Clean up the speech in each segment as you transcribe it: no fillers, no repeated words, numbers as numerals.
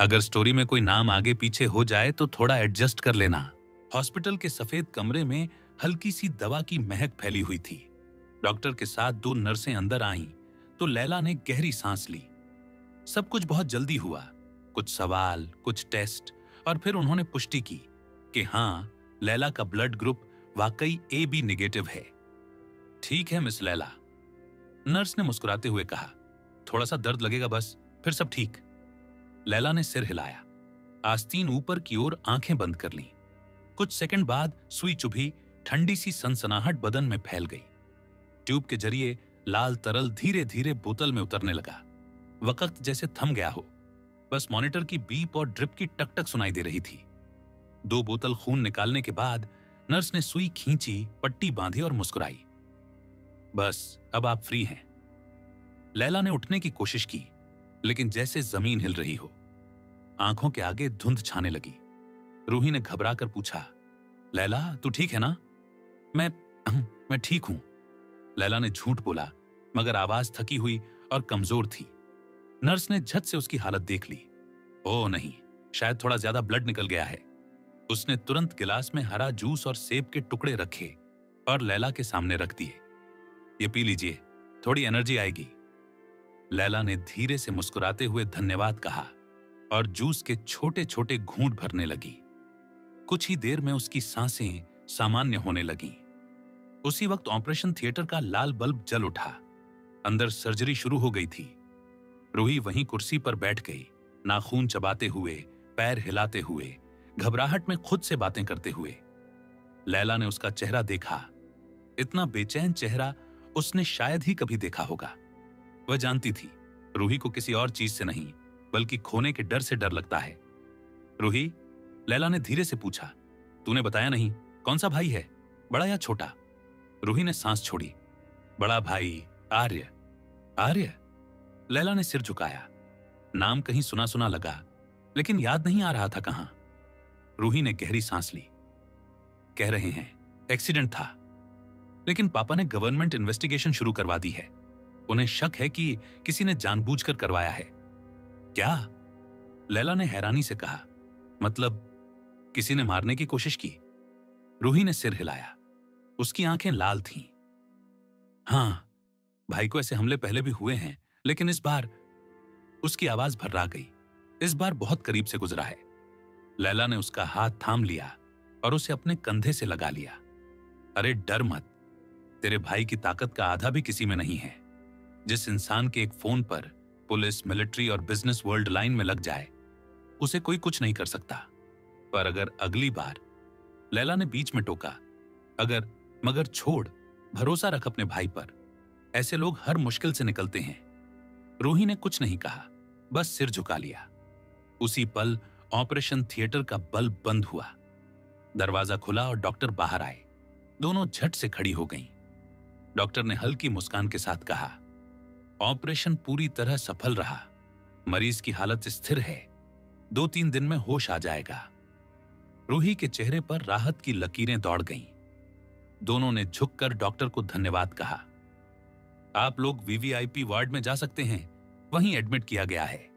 अगर स्टोरी में कोई नाम आगे पीछे हो जाए तो थोड़ा एडजस्ट कर लेना। हॉस्पिटल के सफेद कमरे में हल्की सी दवा की महक फैली हुई थी। डॉक्टर के साथ 2 नर्सें अंदर आईं तो लैला ने गहरी सांस ली। सब कुछ बहुत जल्दी हुआ। कुछ सवाल, कुछ टेस्ट, और फिर उन्होंने पुष्टि की कि हाँ, लैला का ब्लड ग्रुप वाकई AB नेगेटिव है। ठीक है मिस लैला, नर्स ने मुस्कुराते हुए कहा। थोड़ा सा दर्द लगेगा बस, फिर सब ठीक। लैला ने सिर हिलाया। आस्तीन ऊपर की ओर आंखें बंद कर लीं। कुछ सेकंड बाद सुई चुभी, ठंडी सी सनसनाहट बदन में फैल गई। ट्यूब के जरिए लाल तरल धीरे धीरे बोतल में उतरने लगा। वक्त जैसे थम गया हो। बस मॉनिटर की बीप और ड्रिप की टकटक सुनाई दे रही थी। 2 बोतल खून निकालने के बाद नर्स ने सुई खींची, पट्टी बांधी और मुस्कुराई। बस अब आप फ्री हैं। लैला ने उठने की कोशिश की, लेकिन जैसे जमीन हिल रही हो। आंखों के आगे धुंध छाने लगी। रूही ने घबराकर पूछा, लैला तू ठीक है ना? मैं ठीक हूं। लैला ने झूठ बोला, मगर आवाज थकी हुई और कमजोर थी। नर्स ने झट से उसकी हालत देख ली। ओह नहीं, शायद थोड़ा ज्यादा ब्लड निकल गया है। उसने तुरंत गिलास में हरा जूस और सेब के टुकड़े रखे और लैला के सामने रख दिए। ये पी लीजिए, थोड़ी एनर्जी आएगी। लैला ने धीरे से मुस्कुराते हुए धन्यवाद कहा और जूस के छोटे छोटे घूंट भरने लगी। कुछ ही देर में उसकी सांसें सामान्य होने लगीं। उसी वक्त ऑपरेशन थिएटर का लाल बल्ब जल उठा। अंदर सर्जरी शुरू हो गई थी। रूही वहीं कुर्सी पर बैठ गई, नाखून चबाते हुए, पैर हिलाते हुए, घबराहट में खुद से बातें करते हुए। लैला ने उसका चेहरा देखा। इतना बेचैन चेहरा उसने शायद ही कभी देखा होगा। वह जानती थी रूही को किसी और चीज से नहीं, बल्कि खोने के डर से डर लगता है। रूही, लैला ने धीरे से पूछा, तूने बताया नहीं, कौन सा भाई है, बड़ा या छोटा? रूही ने सांस छोड़ी। बड़ा भाई आर्य। आर्य? लैला ने सिर झुकाया। नाम कहीं सुना सुना लगा, लेकिन याद नहीं आ रहा था कहां। रूही ने गहरी सांस ली। कह रहे हैं एक्सीडेंट था, लेकिन पापा ने गवर्नमेंट इन्वेस्टिगेशन शुरू करवा दी है। उन्हें शक है कि किसी ने जानबूझकर करवाया है। क्या? लैला ने हैरानी से कहा, मतलब किसी ने मारने की कोशिश की? रूही ने सिर हिलाया। उसकी आंखें लाल थीं। हां, भाई को ऐसे हमले पहले भी हुए हैं, लेकिन इस बार। उसकी आवाज भर्रा गई। इस बार बहुत करीब से गुजरा है। लैला ने उसका हाथ थाम लिया और उसे अपने कंधे से लगा लिया। अरे डर मत, तेरे भाई की ताकत का आधा भी किसी में नहीं है। जिस इंसान के एक फोन पर पुलिस, मिलिट्री और बिजनेस वर्ल्ड लाइन में लग जाए, उसे कोई कुछ नहीं कर सकता। पर अगर अगली बार, लैला ने बीच में टोका, मगर छोड़, भरोसा रख अपने भाई पर। ऐसे लोग हर मुश्किल से निकलते हैं। रूही ने कुछ नहीं कहा, बस सिर झुका लिया। उसी पल ऑपरेशन थिएटर का बल्ब बंद हुआ। दरवाजा खुला और डॉक्टर बाहर आए। दोनों झट से खड़ी हो गईं। डॉक्टर ने हल्की मुस्कान के साथ कहा, ऑपरेशन पूरी तरह सफल रहा। मरीज की हालत स्थिर है। 2-3 दिन में होश आ जाएगा। रूही के चेहरे पर राहत की लकीरें दौड़ गईं। दोनों ने झुककर डॉक्टर को धन्यवाद कहा। आप लोग वीवीआईपी वार्ड में जा सकते हैं, वहीं एडमिट किया गया है,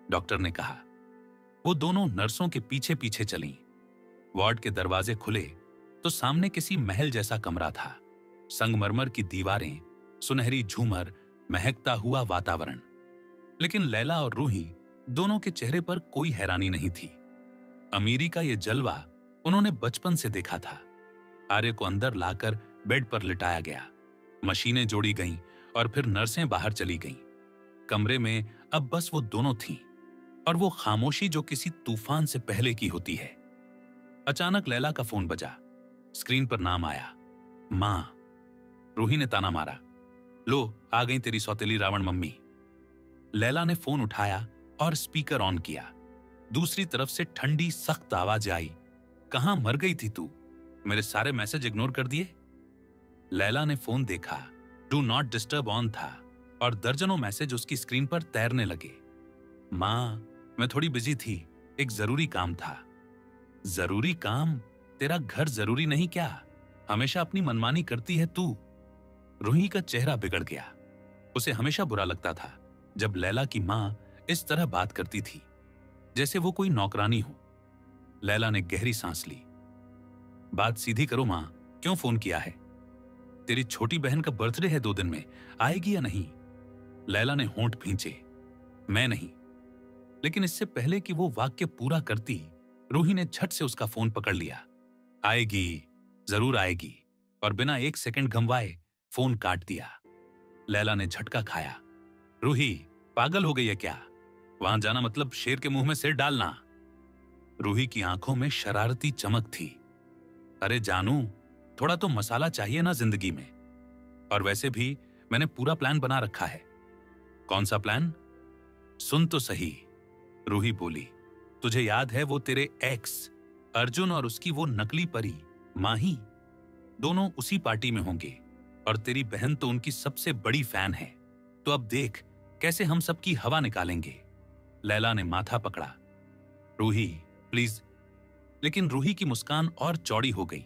डॉक्टर ने कहा। वो दोनों नर्सों के पीछे पीछे चलीं। वार्ड के दरवाजे खुले तो सामने किसी महल जैसा कमरा था। संगमरमर की दीवारें, सुनहरी झूमर, महकता हुआ वातावरण। लेकिन लैला और रूही दोनों के चेहरे पर कोई हैरानी नहीं थी। अमीरी का ये जलवा उन्होंने बचपन से देखा था। आर्य को अंदर लाकर बेड पर लिटाया गया। मशीनें जोड़ी गईं और फिर नर्सें बाहर चली गईं। कमरे में अब बस वो दोनों थीं, और वो खामोशी जो किसी तूफान से पहले की होती है। अचानक लैला का फोन बजा। स्क्रीन पर नाम आया, मां। रूही ने ताना मारा, लो आ गई तेरी सौतेली रावण मम्मी। लैला ने फोन उठाया और स्पीकर ऑन किया। दूसरी तरफ से ठंडी सख्त आवाज आई, कहां मर गई थी तू? मेरे सारे मैसेज इग्नोर कर दिए? लैला ने फोन देखा। डू नॉट डिस्टर्ब ऑन था और दर्जनों मैसेज उसकी स्क्रीन पर तैरने लगे। मां, मैं थोड़ी बिजी थी, एक जरूरी काम था। जरूरी काम? तेरा घर जरूरी नहीं क्या? हमेशा अपनी मनमानी करती है तू। रूही का चेहरा बिगड़ गया। उसे हमेशा बुरा लगता था जब लैला की मां इस तरह बात करती थी। जैसे वो कोई नौकरानी हो। लैला ने गहरी सांस ली। बात सीधी करो मां, क्यों फोन किया है? तेरी छोटी बहन का बर्थडे है 2 दिन में, आएगी या नहीं? लैला ने होंठ भींचे। मैं नहीं। लेकिन इससे पहले कि वो वाक्य पूरा करती, रूही ने झट से उसका फोन पकड़ लिया। आएगी, जरूर आएगी, और बिना 1 सेकंड गंवाए फोन काट दिया। लैला ने झटका खाया। रूही, पागल हो गई है क्या? वहां जाना मतलब शेर के मुंह में सिर डालना। रूही की आंखों में शरारती चमक थी। अरे जानू, थोड़ा तो मसाला चाहिए ना जिंदगी में। और वैसे भी मैंने पूरा प्लान बना रखा है। कौन सा प्लान? सुन तो सही, रूही बोली। तुझे याद है वो तेरे एक्स अर्जुन और उसकी वो नकली परी माही, दोनों उसी पार्टी में होंगे, और तेरी बहन तो उनकी सबसे बड़ी फैन है। तो अब देख कैसे हम सबकी हवा निकालेंगे। लैला ने माथा पकड़ा। रूही प्लीज। लेकिन रूही की मुस्कान और चौड़ी हो गई।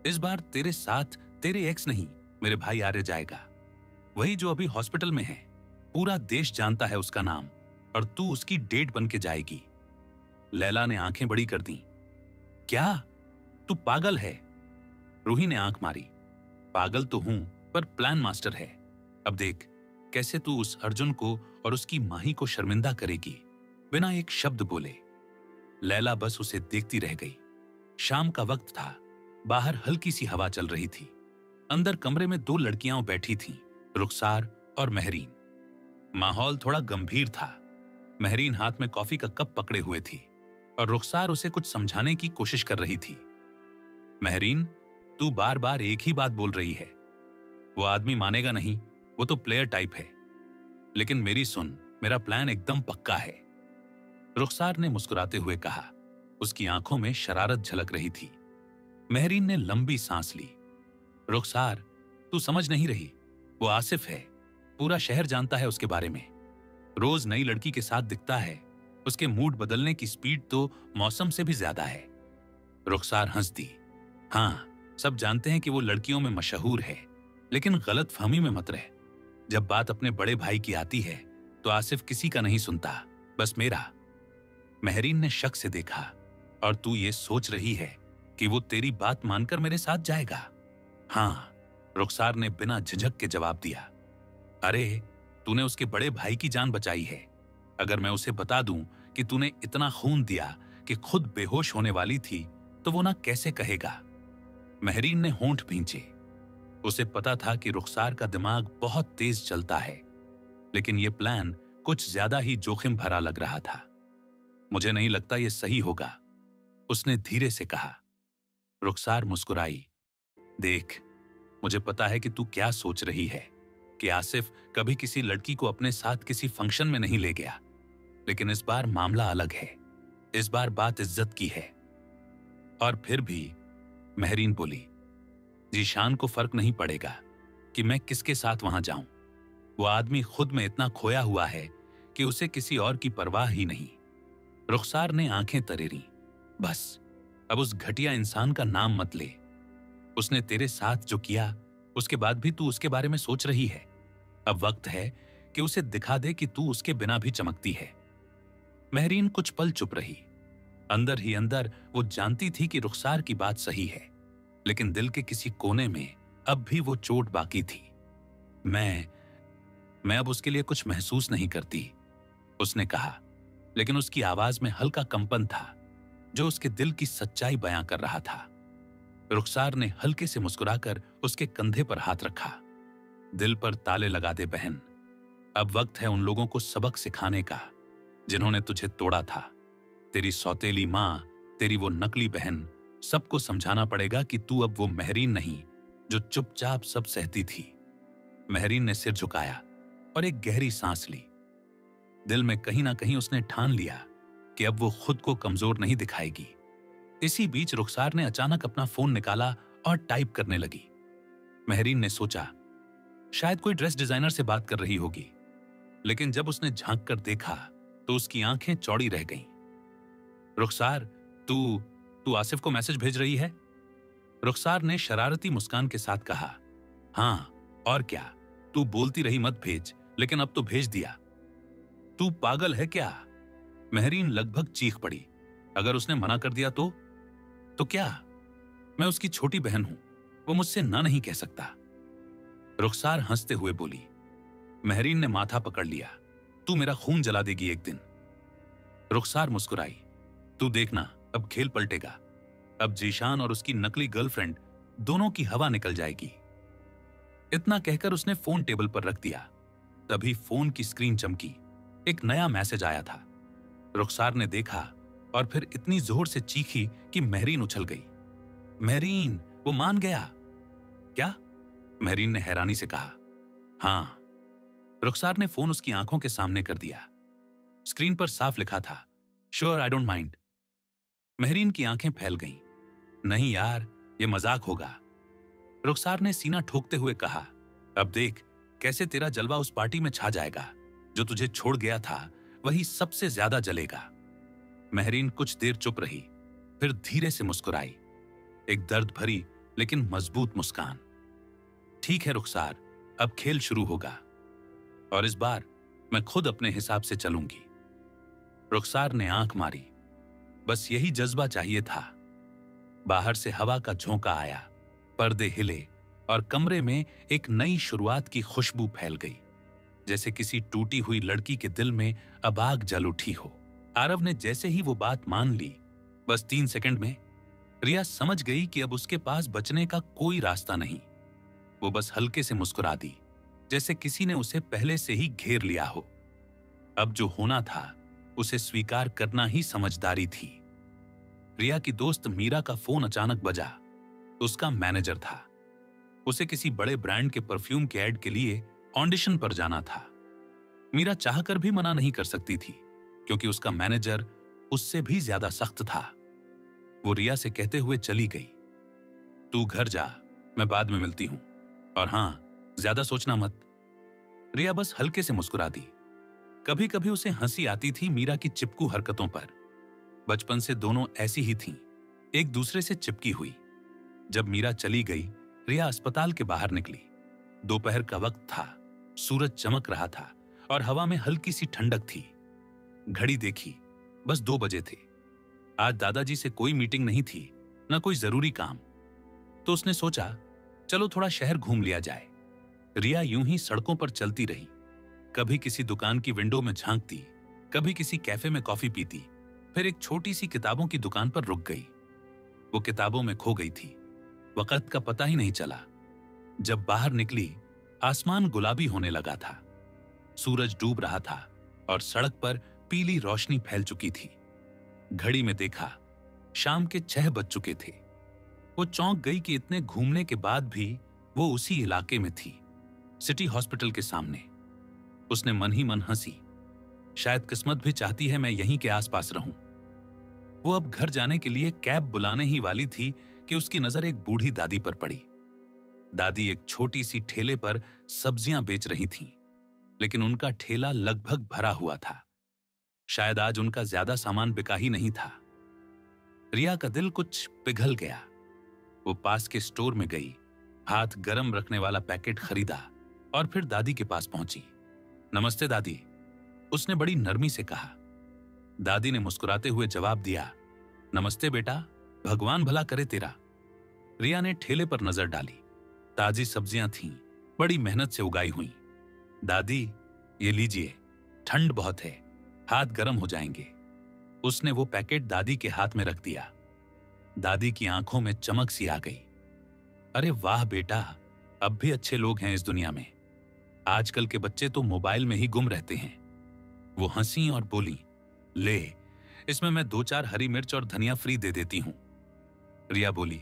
इस बार तेरे साथ तेरे एक्स नहीं, मेरे भाई आर्य जाएगा, वही जो अभी हॉस्पिटल में है। पूरा देश जानता है उसका नाम, और तू उसकी डेट बन के जाएगी। लैला ने आंखें बड़ी कर दी। क्या तू पागल है? रूही ने आंख मारी। पागल तो हूं, पर प्लान मास्टर है। अब देख कैसे तू उस अर्जुन को और उसकी माही को शर्मिंदा करेगी, बिना एक शब्द बोले। लैला बस उसे देखती रह गई। शाम का वक्त था। बाहर हल्की सी हवा चल रही थी। अंदर कमरे में 2 लड़कियां बैठी थीं, रुखसार और महरीन। माहौल थोड़ा गंभीर था। महरीन हाथ में कॉफी का कप पकड़े हुए थी, और रुखसार उसे कुछ समझाने की कोशिश कर रही थी। महरीन, तू बार बार एक ही बात बोल रही है। वो आदमी मानेगा नहीं, वो तो प्लेयर टाइप है। लेकिन मेरी सुन, मेरा प्लान एकदम पक्का है। रुखसार ने मुस्कुराते हुए कहा। उसकी आंखों में शरारत झलक रही थी। महरीन ने लंबी सांस ली। रुखसार, तू समझ नहीं रही। वो आसिफ है। पूरा शहर जानता है उसके बारे में। रोज नई लड़की के साथ दिखता है। उसके मूड बदलने की स्पीड तो मौसम से भी ज्यादा है। रुखसार हंस दी। हाँ, सब जानते हैं कि वो लड़कियों में मशहूर है, लेकिन गलत फहमी में मत रह। जब बात अपने बड़े भाई की आती है तो आसिफ किसी का नहीं सुनता, बस मेरा। महरीन ने शक से देखा। और तू ये सोच रही है कि वो तेरी बात मानकर मेरे साथ जाएगा? हाँ, रुखसार ने बिना झिझक के जवाब दिया। अरे, तूने उसके बड़े भाई की जान बचाई है। अगर मैं उसे बता दूं कि तूने इतना खून दिया कि खुद बेहोश होने वाली थी, तो वो ना कैसे कहेगा? महरीन ने होंठ भींचे। उसे पता था कि रुखसार का दिमाग बहुत तेज चलता है, लेकिन यह प्लान कुछ ज्यादा ही जोखिम भरा लग रहा था। मुझे नहीं लगता यह सही होगा, उसने धीरे से कहा। रुखसार मुस्कुराई। देख, मुझे पता है कि तू क्या सोच रही है, कि आसिफ कभी किसी लड़की को अपने साथ किसी फंक्शन में नहीं ले गया। लेकिन इस बार मामला अलग है। इस बार बात इज्जत की है। और फिर भी, महरीन बोली, जीशान को फर्क नहीं पड़ेगा कि मैं किसके साथ वहां जाऊं। वो आदमी खुद में इतना खोया हुआ है कि उसे किसी और की परवाह ही नहीं। रुखसार ने आंखें तरेरी। बस अब उस घटिया इंसान का नाम मत ले। उसने तेरे साथ जो किया, उसके बाद भी तू उसके बारे में सोच रही है। अब वक्त है कि उसे दिखा दे कि तू उसके बिना भी चमकती है। महरीन कुछ पल चुप रही। अंदर ही अंदर वो जानती थी कि रुखसार की बात सही है, लेकिन दिल के किसी कोने में अब भी वो चोट बाकी थी। मैं अब उसके लिए कुछ महसूस नहीं करती, उसने कहा, लेकिन उसकी आवाज में हल्का कंपन था जो उसके दिल की सच्चाई बयां कर रहा था। रुखसार ने हल्के से मुस्कुराकर उसके कंधे पर हाथ रखा। दिल पर ताले लगा दे बहन। अब वक्त है उन लोगों को सबक सिखाने का जिन्होंने तुझे तोड़ा था। तेरी सौतेली मां, तेरी वो नकली बहन, सबको समझाना पड़ेगा कि तू अब वो महरीन नहीं जो चुपचाप सब सहती थी। महरीन ने सिर झुकाया और एक गहरी सांस ली। दिल में कहीं ना कहीं उसने ठान लिया कि अब वो खुद को कमजोर नहीं दिखाएगी। इसी बीच रुखसार ने अचानक अपना फोन निकाला और टाइप करने लगी। महरीन ने सोचा शायद कोई ड्रेस डिजाइनर से बात कर रही होगी, लेकिन जब उसने झांक कर देखा तो उसकी आंखें चौड़ी रह गईं। रुखसार, तू आसिफ को मैसेज भेज रही है? रुखसार ने शरारती मुस्कान के साथ कहा। हाँ, और क्या, तू बोलती रही मत भेज, लेकिन अब तो भेज दिया। तू पागल है क्या? मेहरीन लगभग चीख पड़ी। अगर उसने मना कर दिया तो क्या? मैं उसकी छोटी बहन हूं, वो मुझसे ना नहीं कह सकता। रुखसार हंसते हुए बोली। मेहरीन ने माथा पकड़ लिया। तू मेरा खून जला देगी एक दिन। रुखसार मुस्कुराई। तू देखना, अब खेल पलटेगा। अब जीशान और उसकी नकली गर्लफ्रेंड दोनों की हवा निकल जाएगी। इतना कहकर उसने फोन टेबल पर रख दिया। तभी फोन की स्क्रीन चमकी। एक नया मैसेज आया था। रुखसार ने देखा और फिर इतनी जोर से चीखी कि मेहरीन उछल गई। मेहरीन, वो मान गया। क्या? मेहरीन ने हैरानी से कहा। हां। रुखसार ने फोन उसकी आंखों के सामने कर दिया। स्क्रीन पर साफ लिखा था, sure I don't mind. Mehreen की आंखें फैल गईं। नहीं यार, ये मजाक होगा। रुखसार ने सीना ठोकते हुए कहा, अब देख कैसे तेरा जलवा उस पार्टी में छा जाएगा। जो तुझे छोड़ गया था वही सबसे ज्यादा जलेगा। मेहरीन कुछ देर चुप रही, फिर धीरे से मुस्कुराई। एक दर्द भरी लेकिन मजबूत मुस्कान। ठीक है रुखसार, अब खेल शुरू होगा और इस बार मैं खुद अपने हिसाब से चलूंगी। रुखसार ने आंख मारी। बस यही जज्बा चाहिए था। बाहर से हवा का झोंका आया, पर्दे हिले और कमरे में एक नई शुरुआत की खुशबू फैल गई, जैसे किसी टूटी हुई लड़की के दिल में अब आग जल उठी हो। आरव ने जैसे ही वो बात मान ली, बस 3 सेकंड में रिया समझ गई कि अब उसके पास बचने का कोई रास्ता नहीं। वो बस हल्के से मुस्कुरा दी, जैसे किसी ने उसे पहले से ही घेर लिया हो। अब जो होना था उसे स्वीकार करना ही समझदारी थी। रिया की दोस्त मीरा का फोन अचानक बजा। उसका मैनेजर था। उसे किसी बड़े ब्रांड के परफ्यूम के ऐड के लिए ऑडिशन पर जाना था। मीरा चाहकर भी मना नहीं कर सकती थी, क्योंकि उसका मैनेजर उससे भी ज्यादा सख्त था। वो रिया से कहते हुए चली गई, तू घर जा, मैं बाद में मिलती हूं, और हां, ज्यादा सोचना मत। रिया बस हल्के से मुस्कुरा दी। कभी कभी उसे हंसी आती थी मीरा की चिपकू हरकतों पर। बचपन से दोनों ऐसी ही थीं, एक दूसरे से चिपकी हुई। जब मीरा चली गई, रिया अस्पताल के बाहर निकली। दोपहर का वक्त था, सूरज चमक रहा था और हवा में हल्की सी ठंडक थी। घड़ी देखी, बस 2 बजे थे। आज दादाजी से कोई मीटिंग नहीं थी, न कोई जरूरी काम। तो उसने सोचा, चलो थोड़ा शहर घूम लिया जाए। रिया यूं ही सड़कों पर चलती रही। कभी किसी दुकान की विंडो में झांकती, कभी किसी कैफे में कॉफी पीती, फिर एक छोटी सी किताबों की दुकान पर रुक गई। वो किताबों में खो गई थी। वक्त का पता ही नहीं चला। जब बाहर निकली, आसमान गुलाबी होने लगा था। सूरज डूब रहा था और सड़क पर पीली रोशनी फैल चुकी थी। घड़ी में देखा, शाम के 6 बज चुके थे। वो चौंक गई कि इतने घूमने के बाद भी वो उसी इलाके में थी, सिटी हॉस्पिटल के सामने। उसने मन ही मन हंसी। शायद किस्मत भी चाहती है मैं यहीं के आसपास रहूं। वो अब घर जाने के लिए कैब बुलाने ही वाली थी कि उसकी नजर एक बूढ़ी दादी पर पड़ी। दादी एक छोटी सी ठेले पर सब्जियां बेच रही थीं, लेकिन उनका ठेला लगभग भरा हुआ था। शायद आज उनका ज्यादा सामान बिका ही नहीं था। रिया का दिल कुछ पिघल गया। वो पास के स्टोर में गई, हाथ गरम रखने वाला पैकेट खरीदा और फिर दादी के पास पहुंची। नमस्ते दादी, उसने बड़ी नरमी से कहा। दादी ने मुस्कुराते हुए जवाब दिया, नमस्ते बेटा, भगवान भला करे तेरा। रिया ने ठेले पर नजर डाली। ताजी सब्जियां थीं, बड़ी मेहनत से उगाई हुई। दादी, ये लीजिए, ठंड बहुत है, हाथ गर्म हो जाएंगे। उसने वो पैकेट दादी के हाथ में रख दिया। दादी की आंखों में चमक सी आ गई। अरे वाह बेटा, अब भी अच्छे लोग हैं इस दुनिया में। आजकल के बच्चे तो मोबाइल में ही गुम रहते हैं। वो हंसी और बोली, ले, इसमें मैं 2-4 हरी मिर्च और धनिया फ्री दे देती हूं। रिया बोली,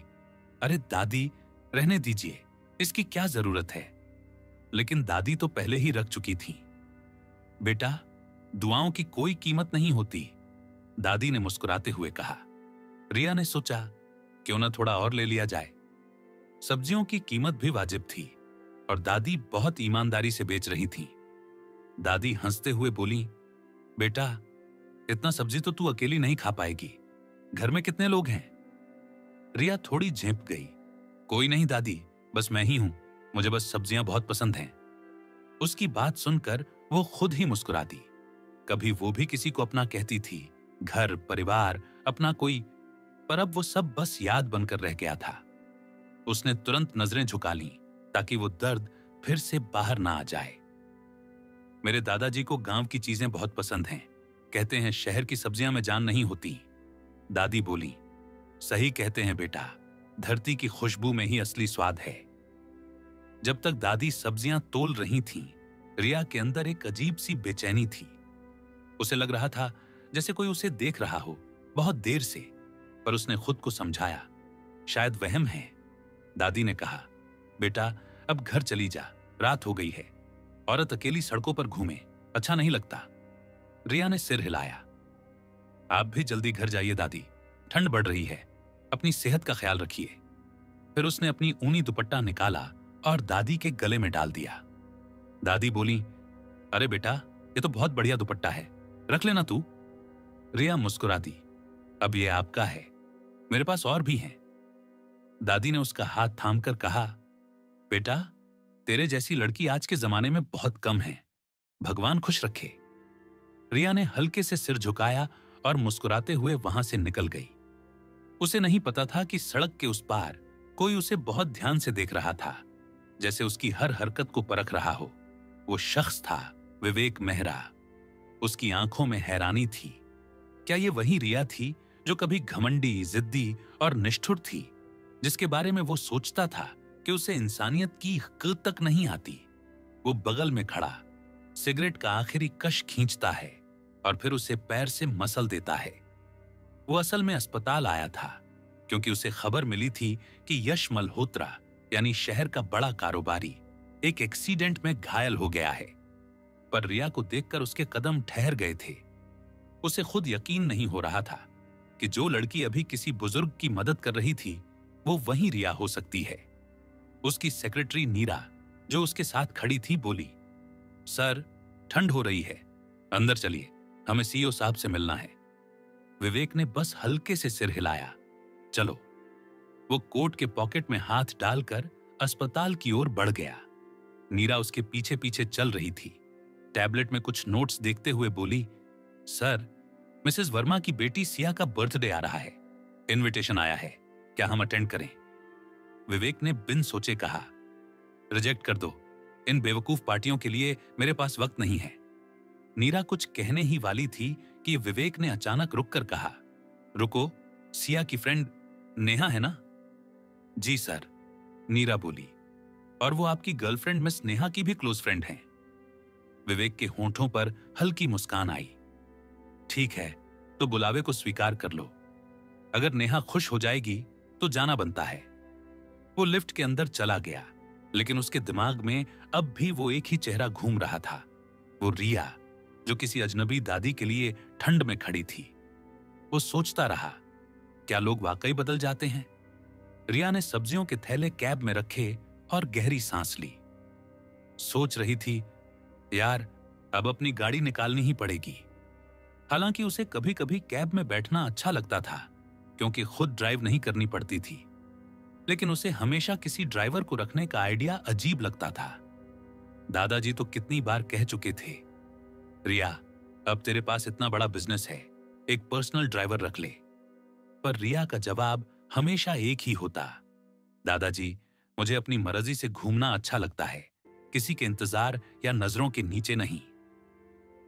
अरे दादी, रहने दीजिए, इसकी क्या जरूरत है। लेकिन दादी तो पहले ही रख चुकी थी। बेटा, दुआओं की कोई कीमत नहीं होती, दादी ने मुस्कुराते हुए कहा। रिया ने सोचा, क्यों ना थोड़ा और ले लिया जाए। सब्जियों की कीमत भी वाजिब थी और दादी बहुत ईमानदारी से बेच रही थी। दादी हंसते हुए बोली, बेटा, इतना सब्जी तो तू अकेली नहीं खा पाएगी। घर में कितने लोग हैं? रिया थोड़ी झेंप गई। कोई नहीं दादी, बस मैं ही हूं, मुझे बस सब्जियां बहुत पसंद हैं। उसकी बात सुनकर वो खुद ही मुस्कुरा दी। कभी वो भी किसी को अपना कहती थी, घर, परिवार, अपना कोई, पर अब वो सब बस याद बनकर रह गया था। उसने तुरंत नजरें झुका लीं ताकि वो दर्द फिर से बाहर ना आ जाए। मेरे दादाजी को गांव की चीजें बहुत पसंद हैं। कहते हैं शहर की सब्जियां में जान नहीं होती। दादी बोली, सही कहते हैं बेटा, धरती की खुशबू में ही असली स्वाद है। जब तक दादी सब्जियां तोल रही थीं, रिया के अंदर एक अजीब सी बेचैनी थी। उसे लग रहा था जैसे कोई उसे देख रहा हो बहुत देर से, पर उसने खुद को समझाया, शायद वहम है। दादी ने कहा, बेटा अब घर चली जा, रात हो गई है। औरत अकेली सड़कों पर घूमे अच्छा नहीं लगता। रिया ने सिर हिलाया। आप भी जल्दी घर जाइए दादी, ठंड बढ़ रही है, अपनी सेहत का ख्याल रखिए। फिर उसने अपनी ऊनी दुपट्टा निकाला और दादी के गले में डाल दिया। दादी बोली, अरे बेटा, ये तो बहुत बढ़िया दुपट्टा है, रख लेना तू। रिया मुस्कुरा दी, अब ये आपका है, मेरे पास और भी हैं। दादी ने उसका हाथ थामकर कहा, बेटा, तेरे जैसी लड़की आज के जमाने में बहुत कम है, भगवान खुश रखे। रिया ने हल्के से सिर झुकाया और मुस्कुराते हुए वहां से निकल गई। उसे नहीं पता था कि सड़क के उस पार कोई उसे बहुत ध्यान से देख रहा था, जैसे उसकी हर हरकत को परख रहा हो। वो शख्स था विवेक मेहरा। उसकी आंखों में हैरानी थी। क्या ये वही रिया थी जो कभी घमंडी, जिद्दी और निष्ठुर थी, जिसके बारे में वो सोचता था कि उसे इंसानियत की क़ तक नहीं आती? वो बगल में खड़ा सिगरेट का आखिरी कश खींचता है और फिर उसे पैर से मसल देता है। वो असल में अस्पताल आया था क्योंकि उसे खबर मिली थी कि यश मल्होत्रा यानी शहर का बड़ा कारोबारी एक एक्सीडेंट में घायल हो गया है। पर रिया को देखकर उसके कदम ठहर गए थे। उसे खुद यकीन नहीं हो रहा था कि जो लड़की अभी किसी बुजुर्ग की मदद कर रही थी वो वही रिया हो सकती है। उसकी सेक्रेटरी नीरा जो उसके साथ खड़ी थी बोली, सर, ठंड हो रही है, अंदर चलिए, हमें सीईओ साहब से मिलना है। विवेक ने बस हल्के से सिर हिलाया, चलो। वो कोट के पॉकेट में हाथ डालकर अस्पताल की ओर बढ़ गया। नीरा उसके पीछे पीछे चल रही थी। टैबलेट में कुछ नोट्स देखते हुए बोली, सर, मिसेस वर्मा की बेटी सिया का बर्थडे आ रहा है, इनविटेशन आया है, क्या हम अटेंड करें? विवेक ने बिन सोचे कहा, रिजेक्ट कर दो, इन बेवकूफ पार्टियों के लिए मेरे पास वक्त नहीं है। नीरा कुछ कहने ही वाली थी कि विवेक ने अचानक रुककर कहा, रुको, सिया की फ्रेंड नेहा है ना? जी सर, नीरा बोली, और वो आपकी गर्लफ्रेंड मिस नेहा की भी क्लोज फ्रेंड हैं। विवेक के होंठों पर हल्की मुस्कान आई। ठीक है, तो बुलावे को स्वीकार कर लो। अगर नेहा खुश हो जाएगी तो जाना बनता है। वो लिफ्ट के अंदर चला गया, लेकिन उसके दिमाग में अब भी वो एक ही चेहरा घूम रहा था, वो रिया जो किसी अजनबी दादी के लिए ठंड में खड़ी थी। वो सोचता रहा, क्या लोग वाकई बदल जाते हैं? रिया ने सब्जियों के थैले कैब में रखे और गहरी सांस ली। सोच रही थी, यार, अब अपनी गाड़ी निकालनी ही पड़ेगी। हालांकि उसे कभी कभी कैब में बैठना अच्छा लगता था क्योंकि खुद ड्राइव नहीं करनी पड़ती थी, लेकिन उसे हमेशा किसी ड्राइवर को रखने का आइडिया अजीब लगता था। दादाजी तो कितनी बार कह चुके थे, रिया, अब तेरे पास इतना बड़ा बिजनेस है, एक पर्सनल ड्राइवर रख ले। पर रिया का जवाब हमेशा एक ही होता, दादाजी, मुझे अपनी मर्जी से घूमना अच्छा लगता है, किसी के इंतजार या नजरों के नीचे नहीं।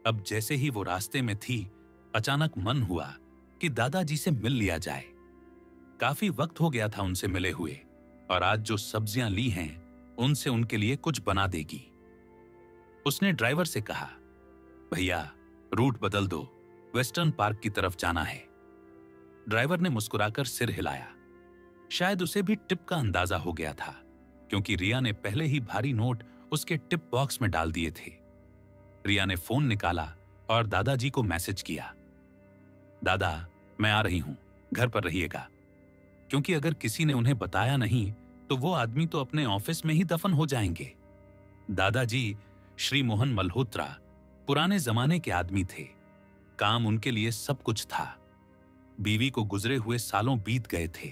अब जैसे ही वो रास्ते में थी, अचानक मन हुआ कि दादाजी से मिल लिया जाए। काफी वक्त हो गया था उनसे मिले हुए, और आज जो सब्जियां ली हैं उनसे उनके लिए कुछ बना देगी। उसने ड्राइवर से कहा, भैया, रूट बदल दो, वेस्टर्न पार्क की तरफ जाना है। ड्राइवर ने मुस्कुराकर सिर हिलाया। शायद उसे भी टिप का अंदाजा हो गया था क्योंकि रिया ने पहले ही भारी नोट उसके टिप बॉक्स में डाल दिए थे। रिया ने फोन निकाला और दादाजी को मैसेज किया, दादा, मैं आ रही हूं, घर पर रहिएगा। क्योंकि अगर किसी ने उन्हें बताया नहीं तो वो आदमी तो अपने ऑफिस में ही दफन हो जाएंगे। दादाजी श्री मोहन मल्होत्रा पुराने जमाने के आदमी थे। काम उनके लिए सब कुछ था। बीवी को गुजरे हुए सालों बीत गए थे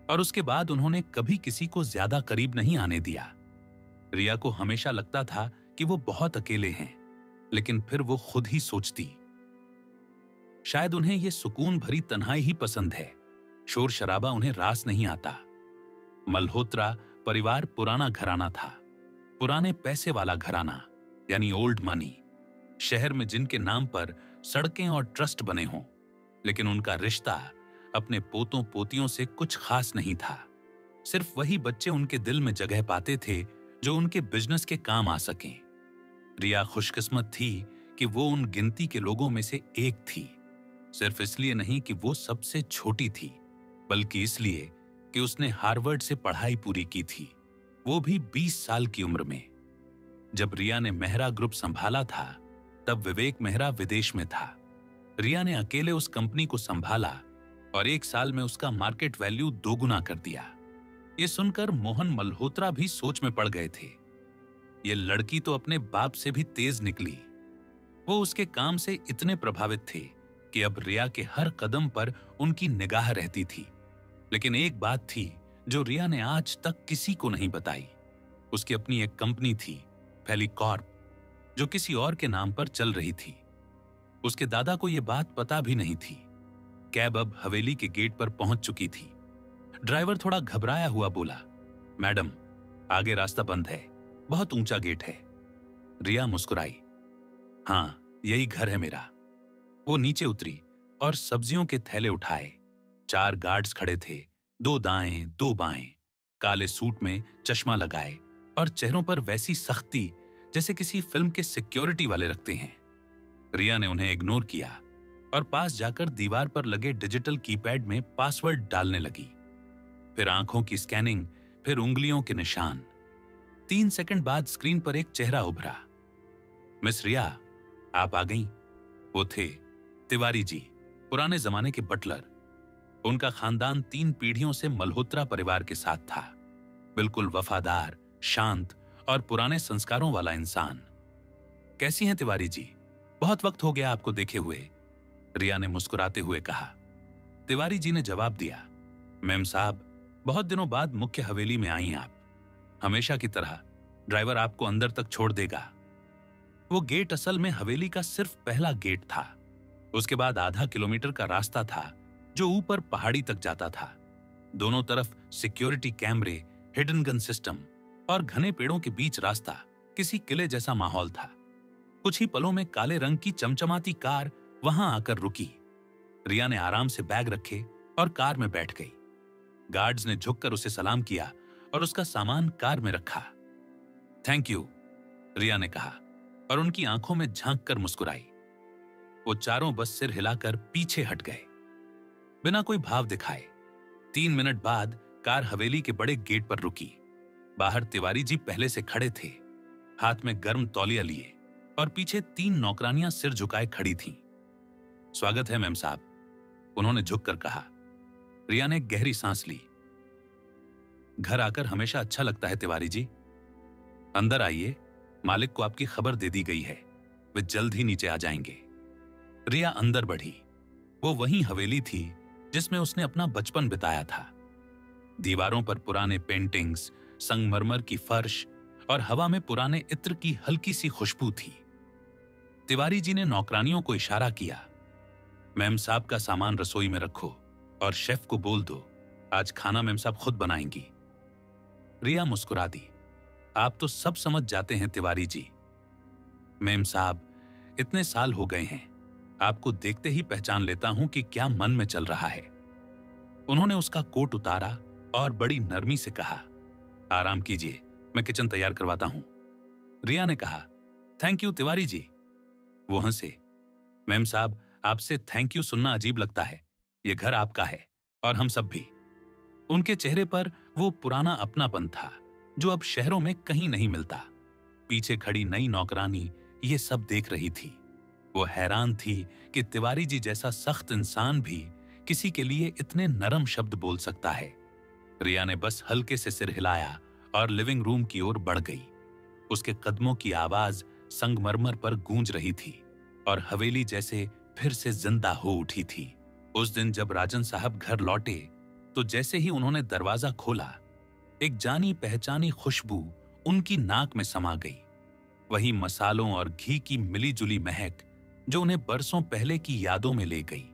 और उसके बाद उन्होंने कभी किसी को ज्यादा करीब नहीं आने दिया। रिया को हमेशा लगता था कि वो बहुत अकेले हैं, लेकिन फिर वो खुद ही सोचती। शायद उन्हें ये सुकून भरी तन्हाई ही पसंद है। शोर शराबा उन्हें रास नहीं आता। मल्होत्रा परिवार पुराना घराना था, पुराने पैसे वाला घराना, यानी ओल्ड मनी। शहर में जिनके नाम पर सड़कें और ट्रस्ट बने हों, लेकिन उनका रिश्ता अपने पोतों पोतियों से कुछ खास नहीं था। सिर्फ वही बच्चे उनके दिल में जगह पाते थे जो उनके बिजनेस के काम आ सकें। रिया खुशकिस्मत थी कि वो उन गिनती के लोगों में से एक थी। सिर्फ इसलिए नहीं कि वो सबसे छोटी थी, बल्कि इसलिए कि उसने हार्वर्ड से पढ़ाई पूरी की थी, वो भी 20 साल की उम्र में। जब रिया ने मेहरा ग्रुप संभाला था, तब विवेक मेहरा विदेश में था। रिया ने अकेले उस कंपनी को संभाला और 1 साल में उसका मार्केट वैल्यू 2 गुना कर दिया। ये सुनकर मोहन मल्होत्रा भी सोच में पड़ गए थे। ये लड़की तो अपने बाप से भी तेज निकली। वो उसके काम से इतने प्रभावित थे कि अब रिया के हर कदम पर उनकी निगाह रहती थी। लेकिन एक बात थी जो रिया ने आज तक किसी को नहीं बताई। उसकी अपनी एक कंपनी थी, फेलिकॉर्प, जो किसी और के नाम पर चल रही थी। उसके दादा को यह बात पता भी नहीं थी। कैब अब हवेली के गेट पर पहुंच चुकी थी। ड्राइवर थोड़ा घबराया हुआ बोला, मैडम, आगे रास्ता बंद है, बहुत ऊंचा गेट है। रिया मुस्कुराई, हाँ, यही घर है मेरा। वो नीचे उतरी और सब्जियों के थैले उठाए। 4 गार्ड्स खड़े थे, 2 दाएं 2 बाएं, काले सूट में चश्मा लगाए और चेहरों पर वैसी सख्ती जैसे किसी फिल्म के सिक्योरिटी वाले रखते हैं। रिया ने उन्हें इग्नोर किया और पास जाकर दीवार पर लगे डिजिटल कीपैड में पासवर्ड डालने लगी। फिर आंखों की स्कैनिंग, फिर उंगलियों के निशान। 3 सेकंड बाद स्क्रीन पर एक चेहरा उभरा। मिस रिया, आप आ गईं। वो थे तिवारी जी, पुराने जमाने के बटलर। उनका खानदान 3 पीढ़ियों से मल्होत्रा परिवार के साथ था। बिल्कुल वफादार, शांत और पुराने संस्कारों वाला इंसान। कैसी हैं तिवारी जी? बहुत वक्त हो गया आपको देखे हुए, रिया ने मुस्कुराते हुए कहा। तिवारी जी ने जवाब दिया, मैम साहब, बहुत दिनों बाद मुख्य हवेली में आई आप। हमेशा की तरह ड्राइवर आपको अंदर तक छोड़ देगा। वो गेट असल में हवेली का सिर्फ पहला गेट था। उसके बाद आधा किलोमीटर का रास्ता था जो ऊपर पहाड़ी तक जाता था। दोनों तरफ सिक्योरिटी कैमरे, हिडन गन सिस्टम और घने पेड़ों के बीच रास्ता किसी किले जैसा माहौल था। कुछ ही पलों में काले रंग की चमचमाती कार वहां आकर रुकी। रिया ने आराम से बैग रखे और कार में बैठ गई। गार्ड्स ने झुककर उसे सलाम किया और उसका सामान कार में रखा। थैंक यू, रिया ने कहा और उनकी आंखों में झांक कर मुस्कुराई। वो चारों बस सिर हिलाकर पीछे हट गए, बिना कोई भाव दिखाए। 3 मिनट बाद कार हवेली के बड़े गेट पर रुकी। बाहर तिवारी जी पहले से खड़े थे, हाथ में गर्म तौलिया लिए, और पीछे 3 नौकरानियां सिर झुकाए खड़ी थीं। स्वागत है मैम साहब, उन्होंने झुककर कहा। रिया ने गहरी सांस ली। घर आकर हमेशा अच्छा लगता है तिवारी जी। अंदर आइए, मालिक को आपकी खबर दे दी गई है, वे जल्द ही नीचे आ जाएंगे। रिया अंदर बढ़ी। वो वही हवेली थी जिसमें उसने अपना बचपन बिताया था। दीवारों पर पुराने पेंटिंग्स, संगमरमर की फर्श और हवा में पुराने इत्र की हल्की सी खुशबू थी। तिवारी जी ने नौकरानियों को इशारा किया, मैम साहब का सामान रसोई में रखो और शेफ को बोल दो आज खाना मैम साहब खुद बनाएंगी। रिया मुस्कुरा दी, आप तो सब समझ जाते हैं तिवारी जी। मैम साहब, इतने साल हो गए हैं, आपको देखते ही पहचान लेता हूं कि क्या मन में चल रहा है। उन्होंने उसका कोट उतारा और बड़ी नरमी से कहा, आराम कीजिए, मैं किचन तैयार करवाता हूं। रिया ने कहा, थैंक यू तिवारी जी। वो हंसे, मैम साहब, आपसे थैंक यू सुनना अजीब लगता है, ये घर आपका है और हम सब भी। उनके चेहरे पर वो पुराना अपनापन था जो अब शहरों में कहीं नहीं मिलता। पीछे खड़ी नई नौकरानी ये सब देख रही थी। वो हैरान थी कि तिवारी जी जैसा सख्त इंसान भी किसी के लिए इतने नरम शब्द बोल सकता है। रिया ने बस हल्के से सिर हिलाया और लिविंग रूम की ओर बढ़ गई। उसके कदमों की आवाज संगमरमर पर गूंज रही थी और हवेली जैसे फिर से जिंदा हो उठी थी। उस दिन जब राजन साहब घर लौटे तो जैसे ही उन्होंने दरवाजा खोला, एक जानी पहचानी खुशबू उनकी नाक में समा गई। वही मसालों और घी की मिली जुली महक जो उन्हें बरसों पहले की यादों में ले गई।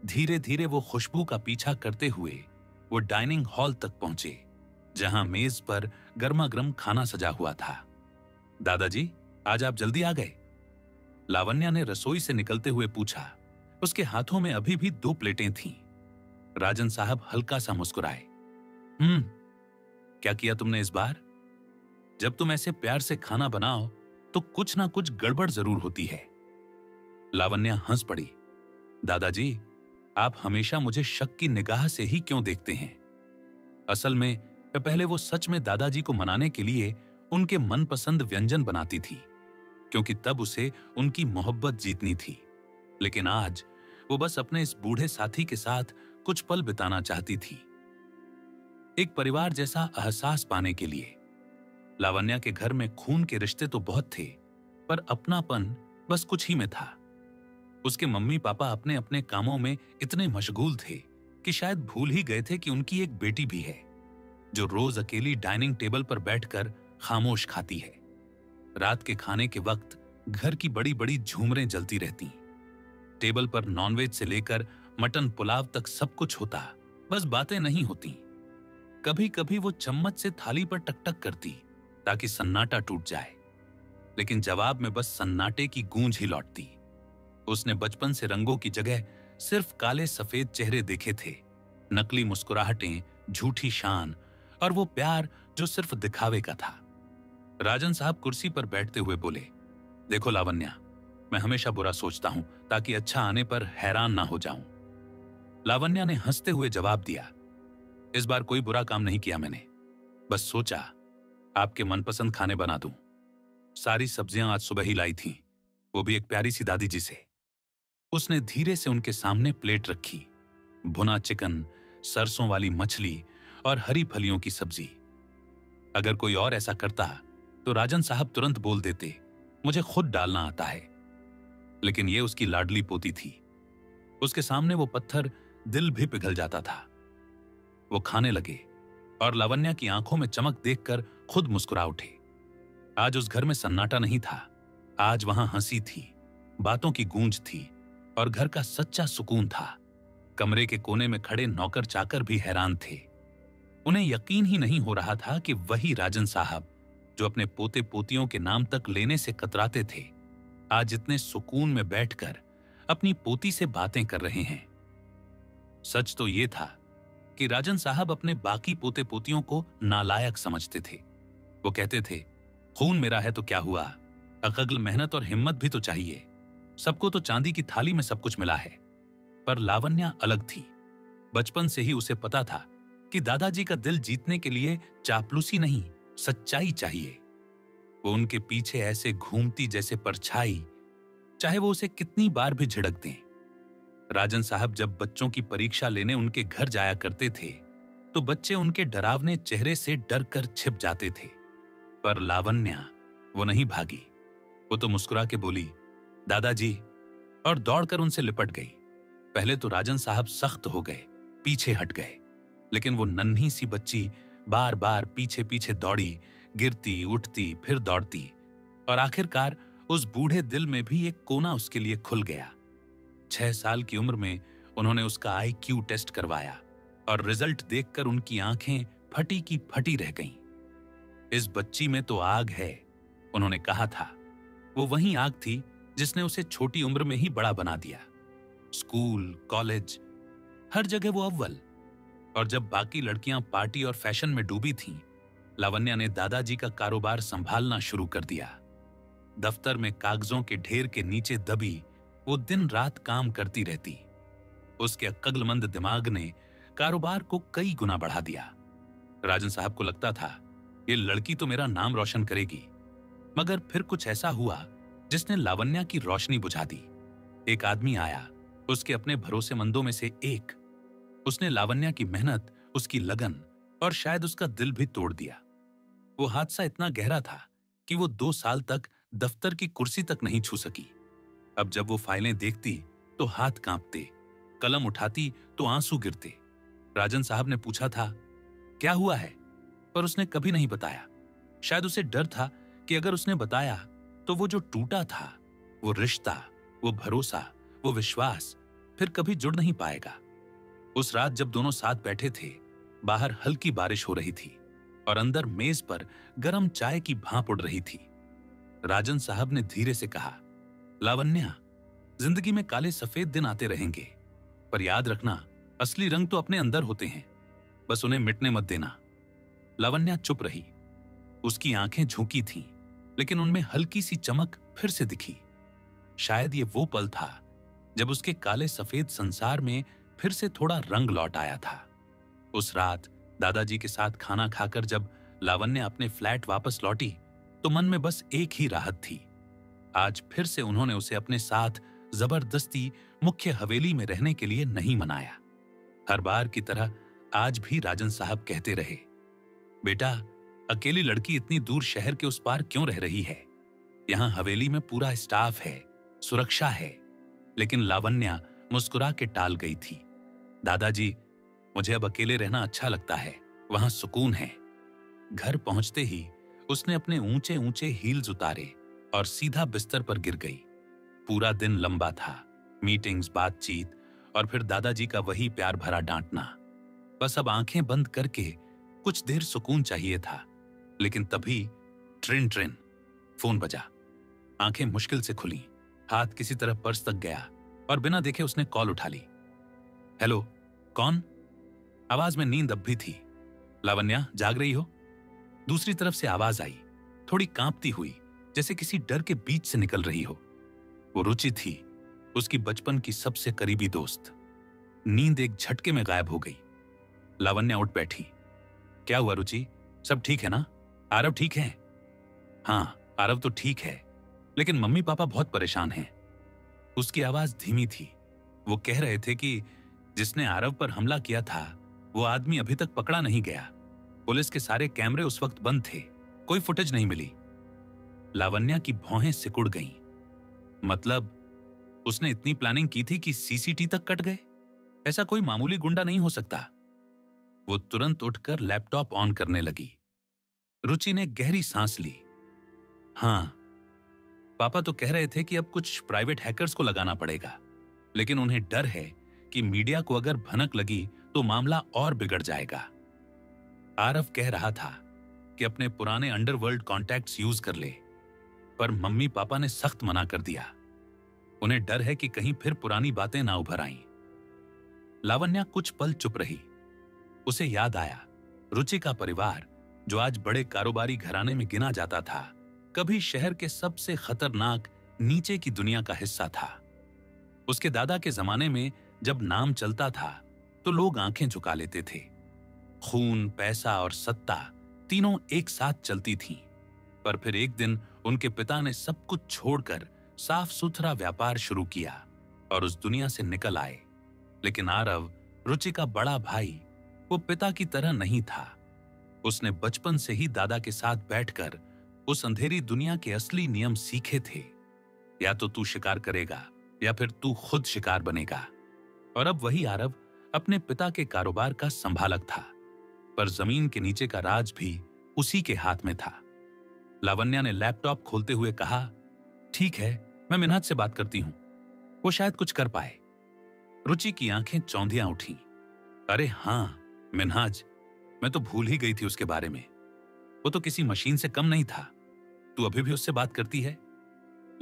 धीरे धीरे वो खुशबू का पीछा करते हुए वो डाइनिंग हॉल तक पहुंचे, जहां मेज पर गर्मा गर्म खाना सजा हुआ था। दादाजी, आज आप जल्दी आ गए? लावण्या ने रसोई से निकलते हुए पूछा। उसके हाथों में अभी भी 2 प्लेटें थीं। राजन साहब हल्का सा मुस्कुराए। क्या किया तुमने इस बार? जब तुम ऐसे प्यार से खाना बनाओ तो कुछ ना कुछ गड़बड़ जरूर होती है। लावण्या हंस पड़ी। दादाजी, आप हमेशा मुझे शक की निगाह से ही क्यों देखते हैं? असल में पहले वो सच में दादाजी को मनाने के लिए उनके मनपसंद व्यंजन बनाती थी, क्योंकि तब उसे उनकी मोहब्बत जीतनी थी। लेकिन आज वो बस अपने इस बूढ़े साथी के साथ कुछ पल बिताना चाहती थी, एक परिवार जैसा एहसास पाने के लिए। लावण्या के घर में खून के रिश्ते तो बहुत थे, पर अपनापन बस कुछ ही में था। उसके मम्मी पापा अपने अपने कामों में इतने मशगूल थे कि शायद भूल ही गए थे कि उनकी एक बेटी भी है, जो रोज अकेली डाइनिंग टेबल पर बैठकर खामोश खाती है। रात के खाने के वक्त घर की बड़ी बड़ी झूमरें जलती रहती। टेबल पर नॉनवेज से लेकर मटन पुलाव तक सब कुछ होता, बस बातें नहीं होती। कभी कभी वो चम्मच से थाली पर टकटक करती ताकि सन्नाटा टूट जाए, लेकिन जवाब में बस सन्नाटे की गूंज ही लौटती। उसने बचपन से रंगों की जगह सिर्फ काले सफेद चेहरे देखे थे, नकली मुस्कुराहटें, झूठी शान और वो प्यार जो सिर्फ दिखावे का था। राजन साहब कुर्सी पर बैठते हुए बोले, देखो लावण्या, मैं हमेशा बुरा सोचता हूं ताकि अच्छा आने पर हैरान ना हो जाऊं। लावण्या ने हंसते हुए जवाब दिया, इस बार कोई बुरा काम नहीं किया मैंने, बस सोचा आपके मनपसंद खाने बना दूं। सारी सब्जियां आज सुबह ही लाई थीं, वो भी एक प्यारी सी दादी जी से। उसने धीरे से उनके सामने प्लेट रखी। भुना चिकन, सरसों वाली मछली और हरी फलियों की सब्जी। अगर कोई और ऐसा करता तो राजन साहब तुरंत बोल देते, मुझे खुद डालना आता है। लेकिन ये उसकी लाडली पोती थी। उसके सामने वो पत्थर दिल भी पिघल जाता था। वो खाने लगे और लावण्या की आंखों में चमक देखकर खुद मुस्कुरा उठे। आज उस घर में सन्नाटा नहीं था, आज वहां हंसी थी, बातों की गूंज थी और घर का सच्चा सुकून था। कमरे के कोने में खड़े नौकर चाकर भी हैरान थे। उन्हें यकीन ही नहीं हो रहा था कि वही राजन साहब, जो अपने पोते पोतियों के नाम तक लेने से कतराते थे, आज इतने सुकून में बैठकर अपनी पोती से बातें कर रहे हैं। सच तो ये था कि राजन साहब अपने बाकी पोते पोतियों को नालायक समझते थे। वो कहते थे, खून मेरा है तो क्या हुआ, अकल, मेहनत और हिम्मत भी तो चाहिए। सबको तो चांदी की थाली में सब कुछ मिला है। पर लावण्या अलग थी। बचपन से ही उसे पता था कि दादाजी का दिल जीतने के लिए चापलूसी नहीं, सच्चाई चाहिए। वो उनके पीछे ऐसे घूमती जैसे परछाई, चाहे वो उसे कितनी बार भी झिड़क दें। राजन साहब जब बच्चों की परीक्षा लेने उनके घर जाया करते थे, तो बच्चे उनके डरावने चेहरे से डर कर छिप जाते थे। पर लावण्या वो नहीं भागी। वो तो मुस्कुरा के बोली, दादाजी, और दौड़कर उनसे लिपट गई। पहले तो राजन साहब सख्त हो गए, पीछे हट गए, लेकिन वो नन्ही सी बच्ची बार बार पीछे पीछे दौड़ी, गिरती, उठती, फिर दौड़ती, और आखिरकार उस बूढ़े दिल में भी एक कोना उसके लिए खुल गया। 6 साल की उम्र में उन्होंने उसका IQ टेस्ट करवाया और रिजल्ट देखकर उनकी आंखें फटी की फटी रह गईं। इस बच्ची में तो आग है, उन्होंने कहा था। वो वही आग थी जिसने उसे छोटी उम्र में ही बड़ा बना दिया। स्कूल, कॉलेज, हर जगह वो अव्वल। और जब बाकी लड़कियां पार्टी और फैशन में डूबी थीं, लावण्या ने दादाजी का कारोबार संभालना शुरू कर दिया। दफ्तर में कागजों के ढेर के नीचे दबी वो दिन रात काम करती रहती। उसके अक्लमंद दिमाग ने कारोबार को कई गुना बढ़ा दिया। राजन साहब को लगता था, ये लड़की तो मेरा नाम रोशन करेगी। मगर फिर कुछ ऐसा हुआ जिसने लावण्या की रोशनी बुझा दी। एक आदमी आया, उसके अपने भरोसेमंदों में से एक। उसने लावण्या की मेहनत, उसकी लगन और शायद उसका दिल भी तोड़ दिया। वो हादसा इतना गहरा था कि वो 2 साल तक दफ्तर की कुर्सी तक नहीं छू सकी। अब जब वो फाइलें देखती तो हाथ कांपते, कलम उठाती तो आंसू गिरते। राजन साहब ने पूछा था, क्या हुआ है? पर उसने कभी नहीं बताया। शायद उसे डर था कि अगर उसने बताया तो वो जो टूटा था, वो रिश्ता, वो भरोसा, वो विश्वास फिर कभी जुड़ नहीं पाएगा। उस रात जब दोनों साथ बैठे थे, बाहर हल्की बारिश हो रही थी और अंदर मेज पर गर्म चाय की भाप उड़ रही थी। राजन साहब ने धीरे से कहा, लावण्या, जिंदगी में काले सफेद दिन आते रहेंगे, पर याद रखना, असली रंग तो अपने अंदर होते हैं, बस उन्हें मिटने मत देना। लावण्या चुप रही। उसकी आंखें झुकी थीं, लेकिन उनमें हल्की सी चमक फिर से दिखी। शायद ये वो पल था जब उसके काले सफेद संसार में फिर से थोड़ा रंग लौट आया था। उस रात दादाजी के साथ खाना खाकर जब लावण्या अपने फ्लैट वापस लौटी तो मन में बस एक ही राहत थी। आज फिर से उन्होंने उसे अपने साथ जबरदस्ती मुख्य हवेली में रहने के लिए नहीं मनाया। हर बार की तरह आज भी राजन साहब कहते रहे, बेटा, अकेली लड़की इतनी दूर शहर के उस पार क्यों रह रही है? यहां हवेली में पूरा स्टाफ है, सुरक्षा है। लेकिन लावण्या मुस्कुरा के टाल गई थी। दादाजी, मुझे अब अकेले रहना अच्छा लगता है, वहां सुकून है। घर पहुंचते ही उसने अपने ऊंचे ऊंचे हील्स उतारे और सीधा बिस्तर पर गिर गई। पूरा दिन लंबा था, मीटिंग्स, बातचीत और फिर दादाजी का वही प्यार भरा डांटना। बस अब आंखें बंद करके कुछ देर सुकून चाहिए था। लेकिन तभी ट्रिन ट्रिन फोन बजा। आंखें मुश्किल से खुली, हाथ किसी तरह पर्स तक गया और बिना देखे उसने कॉल उठा ली। हेलो, कौन? आवाज में नींद अब भी थी। लावण्या, जाग रही हो? दूसरी तरफ से आवाज आई, थोड़ी कांपती हुई, जैसे किसी डर के बीच से निकल रही हो। वो रुचि थी, उसकी बचपन की सबसे करीबी दोस्त। नींद एक झटके में गायब हो गई। लावण्या उठ बैठी। क्या हुआ रुचि, सब ठीक है ना? आरव ठीक है? हाँ, आरव तो ठीक है, लेकिन मम्मी पापा बहुत परेशान हैं। उसकी आवाज धीमी थी। वो कह रहे थे कि जिसने आरव पर हमला किया था वो आदमी अभी तक पकड़ा नहीं गया। पुलिस के सारे कैमरे उस वक्त बंद थे, कोई फुटेज नहीं मिली। लावण्या की भौहें सिकुड़ गईं। मतलब उसने इतनी प्लानिंग की थी कि सीसीटी तक कट गए? ऐसा कोई मामूली गुंडा नहीं हो सकता। वो तुरंत उठकर लैपटॉप ऑन करने लगी। रुचि ने गहरी सांस ली। हाँ, पापा तो कह रहे थे कि अब कुछ प्राइवेट हैकर्स को लगाना पड़ेगा, लेकिन उन्हें डर है कि मीडिया को अगर भनक लगी तो मामला और बिगड़ जाएगा। आरव कह रहा था कि अपने पुराने अंडरवर्ल्ड कॉन्टैक्ट्स यूज कर ले, पर मम्मी पापा ने सख्त मना कर दिया। उन्हें डर है कि कहीं फिर पुरानी बातें ना उभर आईं। लावण्या कुछ पल चुप रही। उसे याद आया, रुचि का परिवार, जो आज बड़े कारोबारी घराने में गिना जाता था, कभी शहर के सबसे खतरनाक नीचे की दुनिया का हिस्सा था। उसके दादा के जमाने में जब नाम चलता था तो लोग आंखें झुका लेते थे। खून, पैसा और सत्ता तीनों एक साथ चलती थीं। पर फिर एक दिन उनके पिता ने सब कुछ छोड़कर साफ सुथरा व्यापार शुरू किया और उस दुनिया से निकल आए। लेकिन आरव, रुचि का बड़ा भाई, वो पिता की तरह नहीं था। उसने बचपन से ही दादा के साथ बैठकर उस अंधेरी दुनिया के असली नियम सीखे थे। या तो तू शिकार करेगा या फिर तू खुद शिकार बनेगा। और अब वही आरव अपने पिता के कारोबार का संभालक था, पर जमीन के नीचे का राज भी उसी के हाथ में था। लावण्या ने लैपटॉप खोलते हुए कहा, ठीक है, मैं मिन्हाज से बात करती हूं, वो शायद कुछ कर पाए। रुचि की आंखें चौंधियां उठी। अरे हां, मिन्हाज, मैं तो भूल ही गई थी उसके बारे में। वो तो किसी मशीन से कम नहीं था। तू अभी भी उससे बात करती है?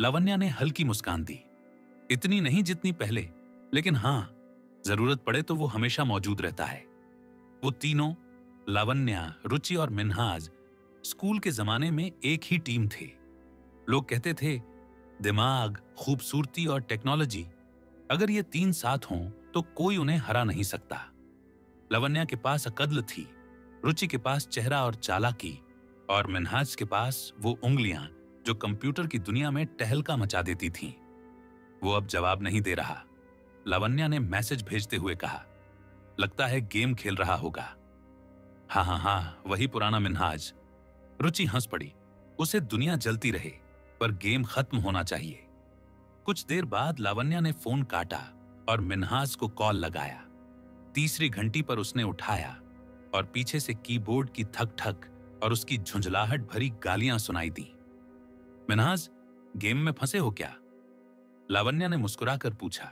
लावण्या ने हल्की मुस्कान दी। इतनी नहीं जितनी पहले, लेकिन हां, जरूरत पड़े तो वो हमेशा मौजूद रहता है। वो तीनों, लावण्या, रुचि और मिन्हाज, स्कूल के जमाने में एक ही टीम थे। लोग कहते थे, दिमाग, खूबसूरती और टेक्नोलॉजी, अगर ये तीन साथ हों तो कोई उन्हें हरा नहीं सकता। लावण्या के पास अकद्ल थी, रुचि के पास चेहरा और चालाकी, और मिन्हाज के पास वो उंगलियां जो कंप्यूटर की दुनिया में टहलका मचा देती थीं। वो अब जवाब नहीं दे रहा। लावण्या ने मैसेज भेजते हुए कहा, लगता है गेम खेल रहा होगा। हाँ हाँ हाँ, वही पुराना मिन्हाज। रुचि हंस पड़ी। उसे दुनिया जलती रहे, पर गेम खत्म होना चाहिए। कुछ देर बाद लावण्या ने फोन काटा और मिन्हाज को कॉल लगाया। तीसरी घंटी पर उसने उठाया और पीछे से कीबोर्ड की थक ठक और उसकी झुंझलाहट भरी गालियां सुनाई दी। मिन्हाज, गेम में फंसे हो क्या? लावण्या ने मुस्कुराकर पूछा।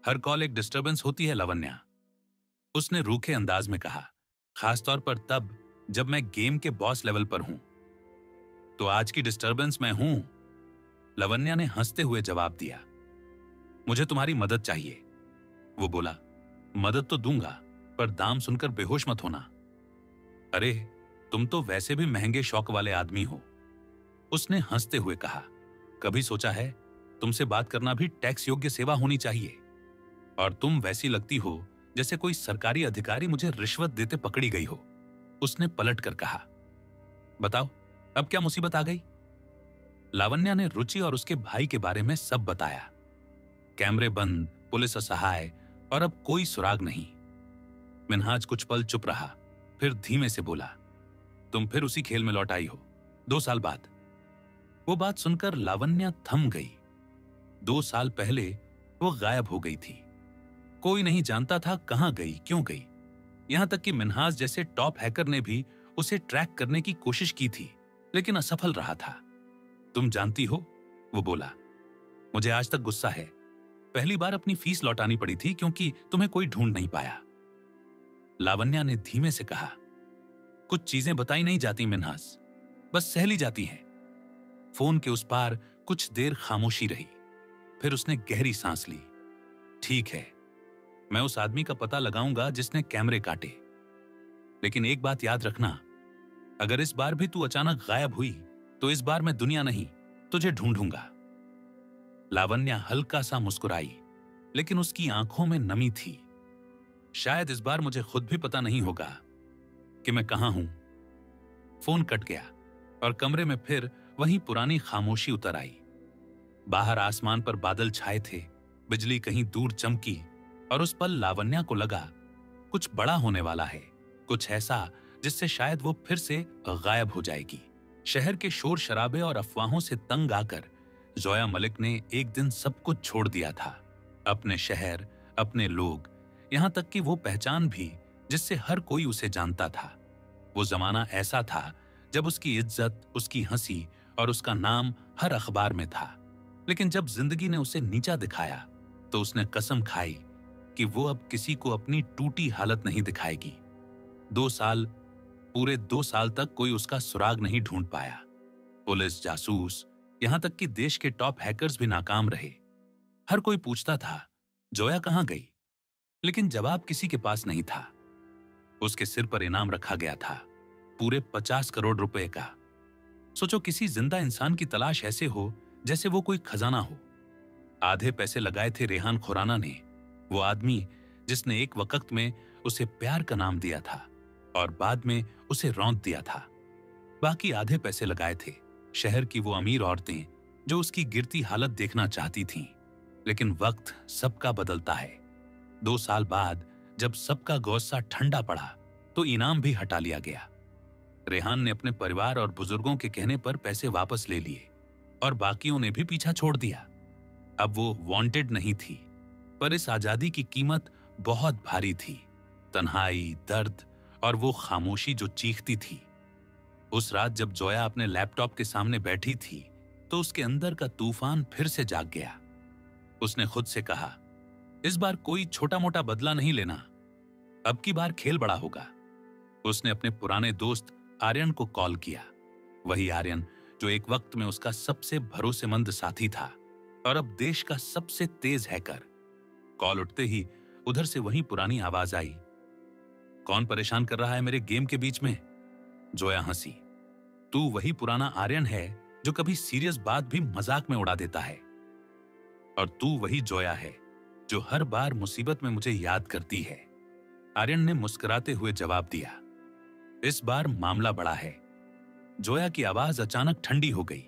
हर कॉल एक डिस्टरबेंस होती है लावण्या, उसने रूखे अंदाज में कहा, खासतौर पर तब जब मैं गेम के बॉस लेवल पर हूं। तो आज की डिस्टरबेंस मैं हूं, लावण्या ने हंसते हुए जवाब दिया। मुझे तुम्हारी मदद चाहिए, वो बोला। मदद तो दूंगा, पर दाम सुनकर बेहोश मत होना। अरे, तुम तो वैसे भी महंगे शौक वाले आदमी हो, उसने हंसते हुए कहा। कभी सोचा है, तुमसे बात करना भी टैक्स योग्य सेवा होनी चाहिए, और तुम वैसी लगती हो जैसे कोई सरकारी अधिकारी मुझे रिश्वत देते पकड़ी गई हो, उसने पलट कर कहा। बताओ, अब क्या मुसीबत आ गई? लावण्या ने रुचि और उसके भाई के बारे में सब बताया। कैमरे बंद, पुलिस असहाय, और अब कोई सुराग नहीं। मिन्हाज कुछ पल चुप रहा, फिर धीमे से बोला, तुम फिर उसी खेल में लौट आई हो, 2 साल बाद। वो बात सुनकर लावण्या थम गई। 2 साल पहले वो गायब हो गई थी। कोई नहीं जानता था कहां गई, क्यों गई। यहां तक कि मिन्हाज जैसे टॉप हैकर ने भी उसे ट्रैक करने की कोशिश की थी, लेकिन असफल रहा था। तुम जानती हो, वो बोला, मुझे आज तक गुस्सा है। पहली बार अपनी फीस लौटानी पड़ी थी क्योंकि तुम्हें कोई ढूंढ नहीं पाया। लावण्या ने धीमे से कहा, कुछ चीजें बताई नहीं जाती मिन्हाज, बस सह ली जाती हैं। फोन के उस पार कुछ देर खामोशी रही, फिर उसने गहरी सांस ली। ठीक है, मैं उस आदमी का पता लगाऊंगा जिसने कैमरे काटे, लेकिन एक बात याद रखना, अगर इस बार भी तू अचानक गायब हुई तो इस बार मैं दुनिया नहीं, तुझे ढूंढूंगा। लावण्या हल्का सा मुस्कुराई, लेकिन उसकी आंखों में नमी थी। शायद इस बार मुझे खुद भी पता नहीं होगा कि मैं कहां हूं। फोन कट गया और कमरे में फिर वही पुरानी खामोशी उतर आई। बाहर आसमान पर बादल छाए थे, बिजली कहीं दूर चमकी, और उस पल लावण्या को लगा कुछ बड़ा होने वाला है, कुछ ऐसा जिससे शायद वो फिर से गायब हो जाएगी। शहर के शोर शराबे और अफवाहों से तंग आकर जोया मलिक ने एक दिन सब कुछ छोड़ दिया था। अपने शहर, अपने लोग, यहां तक कि वो पहचान भी जिससे हर कोई उसे जानता था। वो जमाना ऐसा था जब उसकी इज्जत, उसकी हंसी और उसका नाम हर अखबार में था। लेकिन जब जिंदगी ने उसे नीचा दिखाया तो उसने कसम खाई कि वो अब किसी को अपनी टूटी हालत नहीं दिखाएगी। 2 साल, पूरे 2 साल तक कोई उसका सुराग नहीं ढूंढ पाया। पुलिस, जासूस, यहां तक कि देश के टॉप हैकर्स भी नाकाम रहे। हर कोई पूछता था, जोया कहां गई? लेकिन जवाब किसी के पास नहीं था। उसके सिर पर इनाम रखा गया था, पूरे 50 करोड़ रुपए का। सोचो, किसी जिंदा इंसान की तलाश ऐसे हो जैसे वो कोई खजाना हो। आधे पैसे लगाए थे रेहान खुराना ने, वो आदमी जिसने एक वक्त में उसे प्यार का नाम दिया था और बाद में उसे रौंद दिया था। बाकी आधे पैसे लगाए थे शहर की वो अमीर औरतें जो उसकी गिरती हालत देखना चाहती थीं। लेकिन वक्त सबका बदलता है। 2 साल बाद जब सबका गौसा ठंडा पड़ा तो इनाम भी हटा लिया गया। रेहान ने अपने परिवार और बुजुर्गों के कहने पर पैसे वापस ले लिए और बाकियों ने भी पीछा छोड़ दिया। अब वो वांटेड नहीं थी, पर इस आजादी की कीमत बहुत भारी थी। तन्हाई, दर्द और वो खामोशी जो चीखती थी। उस रात जब जोया अपने लैपटॉप के सामने बैठी थी तो उसके अंदर का तूफान फिर से जाग गया। उसने खुद से कहा, इस बार कोई छोटा मोटा बदला नहीं लेना, अब की बार खेल बड़ा होगा। उसने अपने पुराने दोस्त आर्यन को कॉल किया, वही आर्यन जो एक वक्त में उसका सबसे भरोसेमंद साथी था और अब देश का सबसे तेज हैकर। कॉल उठते ही उधर से वही पुरानी आवाज आई, कौन परेशान कर रहा है मेरे गेम के बीच में? जोया हंसी, तू वही पुराना आर्यन है जो कभी सीरियस बात भी मजाक में उड़ा देता है, और तू वही जोया है जो हर बार मुसीबत में मुझे याद करती है। आर्यन ने मुस्कुराते हुए जवाब दिया, इस बार मामला बड़ा है। जोया की आवाज अचानक ठंडी हो गई।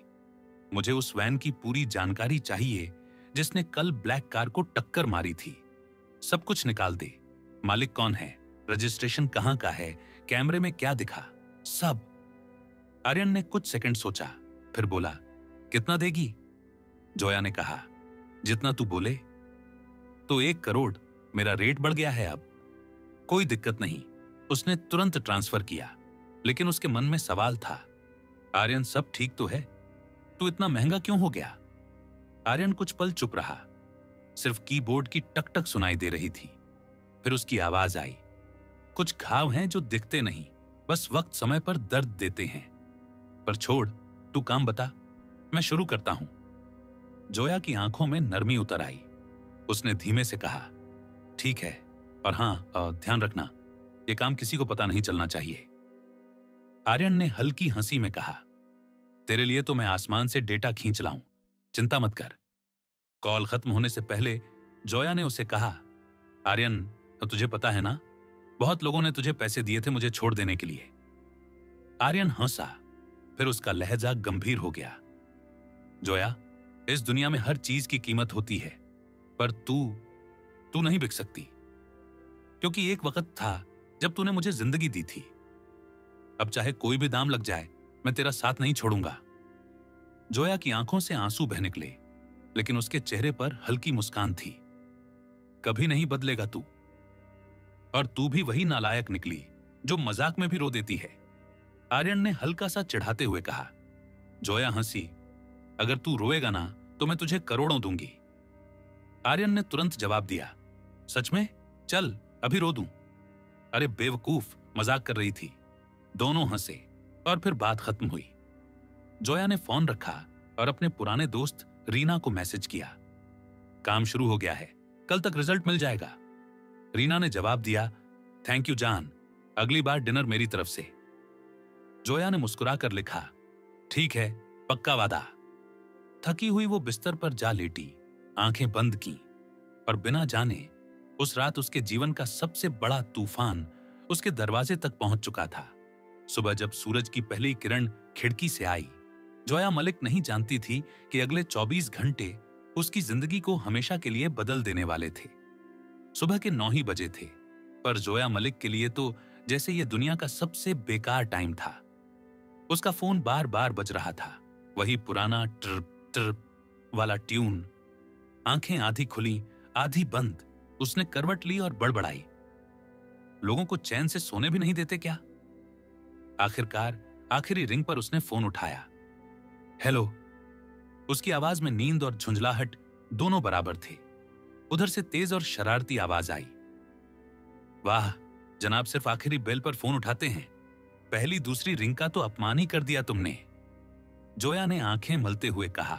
मुझे उस वैन की पूरी जानकारी चाहिए जिसने कल ब्लैक कार को टक्कर मारी थी। सब कुछ निकाल दे, मालिक कौन है, रजिस्ट्रेशन कहां का है, कैमरे में क्या दिखा, सब। आर्यन ने कुछ सेकंड सोचा, फिर बोला, कितना देगी? जोया ने कहा, जितना तू बोले। तो 1 करोड़, मेरा रेट बढ़ गया है अब। कोई दिक्कत नहीं, उसने तुरंत ट्रांसफर किया। लेकिन उसके मन में सवाल था, आर्यन सब ठीक तो है? तू इतना महंगा क्यों हो गया? आर्यन कुछ पल चुप रहा। सिर्फ कीबोर्ड की टक टक सुनाई दे रही थी। फिर उसकी आवाज आई, कुछ घाव हैं जो दिखते नहीं, बस वक्त समय पर दर्द देते हैं। पर छोड़, तू काम बता, मैं शुरू करता हूं। जोया की आंखों में नरमी उतर आई। उसने धीमे से कहा, ठीक है, और हां, ध्यान रखना, यह काम किसी को पता नहीं चलना चाहिए। आर्यन ने हल्की हंसी में कहा, तेरे लिए तो मैं आसमान से डेटा खींच लाऊं, चिंता मत कर। कॉल खत्म होने से पहले जोया ने उसे कहा, आर्यन, तो तुझे पता है ना, बहुत लोगों ने तुझे पैसे दिए थे मुझे छोड़ देने के लिए। आर्यन हंसा, फिर उसका लहजा गंभीर हो गया। जोया, इस दुनिया में हर चीज की कीमत होती है, पर तू नहीं बिक सकती, क्योंकि एक वक्त था जब तूने मुझे जिंदगी दी थी। अब चाहे कोई भी दाम लग जाए, मैं तेरा साथ नहीं छोड़ूंगा। जोया की आंखों से आंसू बह निकले, लेकिन उसके चेहरे पर हल्की मुस्कान थी। कभी नहीं बदलेगा तू, और तू भी वही नालायक निकली जो मजाक में भी रो देती है। आर्यन ने हल्का सा चिढ़ाते हुए कहा। जोया हंसी, अगर तू रोएगा ना तो मैं तुझे करोड़ों दूंगी। आर्यन ने तुरंत जवाब दिया, सच में? चल अभी रो दूं। अरे बेवकूफ, मजाक कर रही थी। दोनों हंसे और फिर बात खत्म हुई। जोया ने फोन रखा और अपने पुराने दोस्त रीना को मैसेज किया, काम शुरू हो गया है, कल तक रिजल्ट मिल जाएगा। रीना ने जवाब दिया, थैंक यू जान, अगली बार डिनर मेरी तरफ से। जोया ने मुस्कुराकर लिखा, ठीक है, पक्का वादा। थकी हुई वो बिस्तर पर जा लेटी, आंखें बंद की, और बिना जाने उस रात उसके जीवन का सबसे बड़ा तूफान उसके दरवाजे तक पहुंच चुका था। सुबह जब सूरज की पहली किरण खिड़की से आई, जोया मलिक नहीं जानती थी कि अगले 24 घंटे उसकी जिंदगी को हमेशा के लिए बदल देने वाले थे। सुबह के 9 ही बजे थे, पर जोया मलिक के लिए तो जैसे ये दुनिया का सबसे बेकार टाइम था। उसका फोन बार बार बज रहा था, वही पुराना ट्रिप ट्रिप वाला ट्यून। आंखें आधी खुली आधी बंद, उसने करवट ली और बड़बड़ाई, लोगों को चैन से सोने भी नहीं देते क्या? आखिरकार आखिरी रिंग पर उसने फोन उठाया। हेलो। उसकी आवाज में नींद और झुंझलाहट दोनों बराबर थे। उधर से तेज और शरारती आवाज आई, वाह जनाब, सिर्फ आखिरी बेल पर फोन उठाते हैं, पहली दूसरी रिंग का तो अपमान ही कर दिया तुमने। जोया ने आंखें मलते हुए कहा,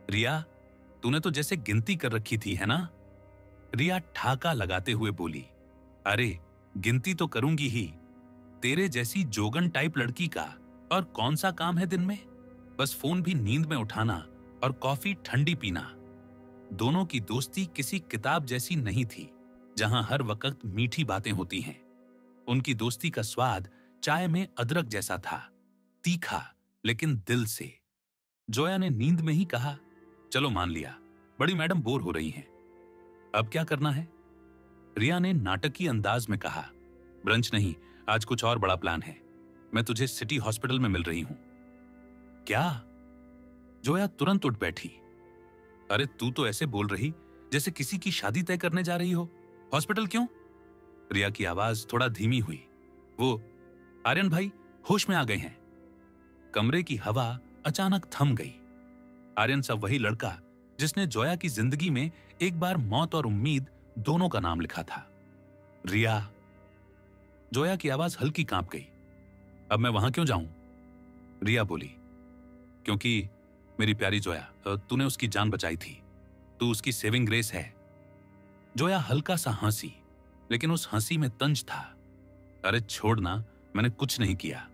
रिया, तूने तो जैसे गिनती कर रखी थी, है ना? रिया ठाका लगाते हुए बोली, अरे गिनती तो करूंगी ही, तेरे जैसी जोगन टाइप लड़की का और कौन सा काम है दिन में? बस फोन भी नींद में उठाना और कॉफी ठंडी पीना। दोनों की दोस्ती किसी किताब जैसी नहीं थी जहां हर वक्त मीठी बातें होती हैं। उनकी दोस्ती का स्वाद चाय में अदरक जैसा था, तीखा लेकिन दिल से। जोया ने नींद में ही कहा, चलो मान लिया, बड़ी मैडम बोर हो रही हैं, अब क्या करना है? रिया ने नाटकीय अंदाज में कहा, ब्रंच नहीं, आज कुछ और बड़ा प्लान है, मैं तुझे सिटी हॉस्पिटल में मिल रही हूं। क्या? जोया तुरंत उठ बैठी। अरे तू तो ऐसे बोल रही जैसे किसी की शादी तय करने जा रही हो। हॉस्पिटल क्यों? रिया की आवाज थोड़ा धीमी हुई। वो आर्यन भाई होश में आ गए हैं। कमरे की हवा अचानक थम गई। आर्यन सा वही लड़का जिसने जोया की जिंदगी में एक बार मौत और उम्मीद दोनों का नाम लिखा था। रिया। जोया की आवाज हल्की कांप गई। अब मैं वहां क्यों जाऊं? रिया बोली, क्योंकि मेरी प्यारी जोया, तूने उसकी जान बचाई थी, तू उसकी सेविंग ग्रेस है। जोया हल्का सा हंसी, लेकिन उस हंसी में तंज था। अरे छोड़ना, मैंने कुछ नहीं किया,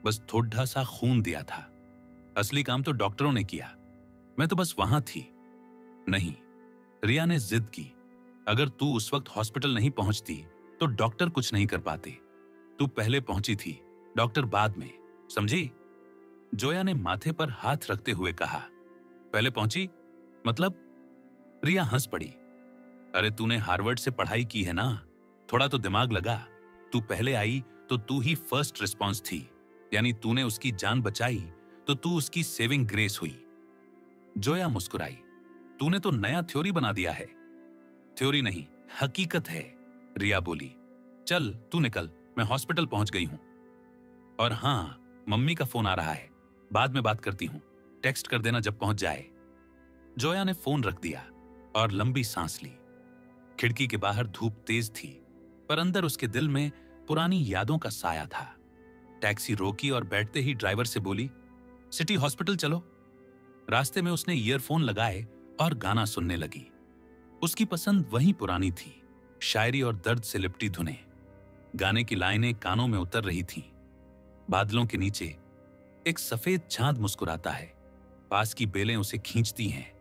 बस थोड़ा सा खून दिया था, असली काम तो डॉक्टरों ने किया, मैं तो बस वहां थी। नहीं, रिया ने जिद की, अगर तू उस वक्त हॉस्पिटल नहीं पहुंचती तो डॉक्टर कुछ नहीं कर पाते। तू पहले पहुंची थी, डॉक्टर बाद में, समझी? जोया ने माथे पर हाथ रखते हुए कहा, पहले पहुंची मतलब? रिया हंस पड़ी। अरे तूने हार्वर्ड से पढ़ाई की है ना, थोड़ा तो दिमाग लगा। तू पहले आई तो तू ही फर्स्ट रिस्पॉन्स थी, यानी तूने उसकी जान बचाई तो तू उसकी सेविंग ग्रेस हुई। जोया मुस्कुराई, तूने तो नया थ्योरी बना दिया है। थ्योरी नहीं, हकीकत है, रिया बोली। चल तू निकल, मैं हॉस्पिटल पहुंच गई हूं। और हां, मम्मी का फोन आ रहा है, बाद में बात करती हूं, टेक्स्ट कर देना जब पहुंच जाए। जोया ने फोन रख दिया और लंबी सांस ली। खिड़की के बाहर धूप तेज थी, पर अंदर उसके दिल में पुरानी यादों का साया था। टैक्सी रोकी और बैठते ही ड्राइवर से बोली, सिटी हॉस्पिटल चलो। रास्ते में उसने ईयरफोन लगाए और गाना सुनने लगी। उसकी पसंद वही पुरानी थी, शायरी और दर्द से लिपटी धुनें। गाने की लाइनें कानों में उतर रही थीं। बादलों के नीचे एक सफेद चांद मुस्कुराता है, पास की बेलें उसे खींचती हैं।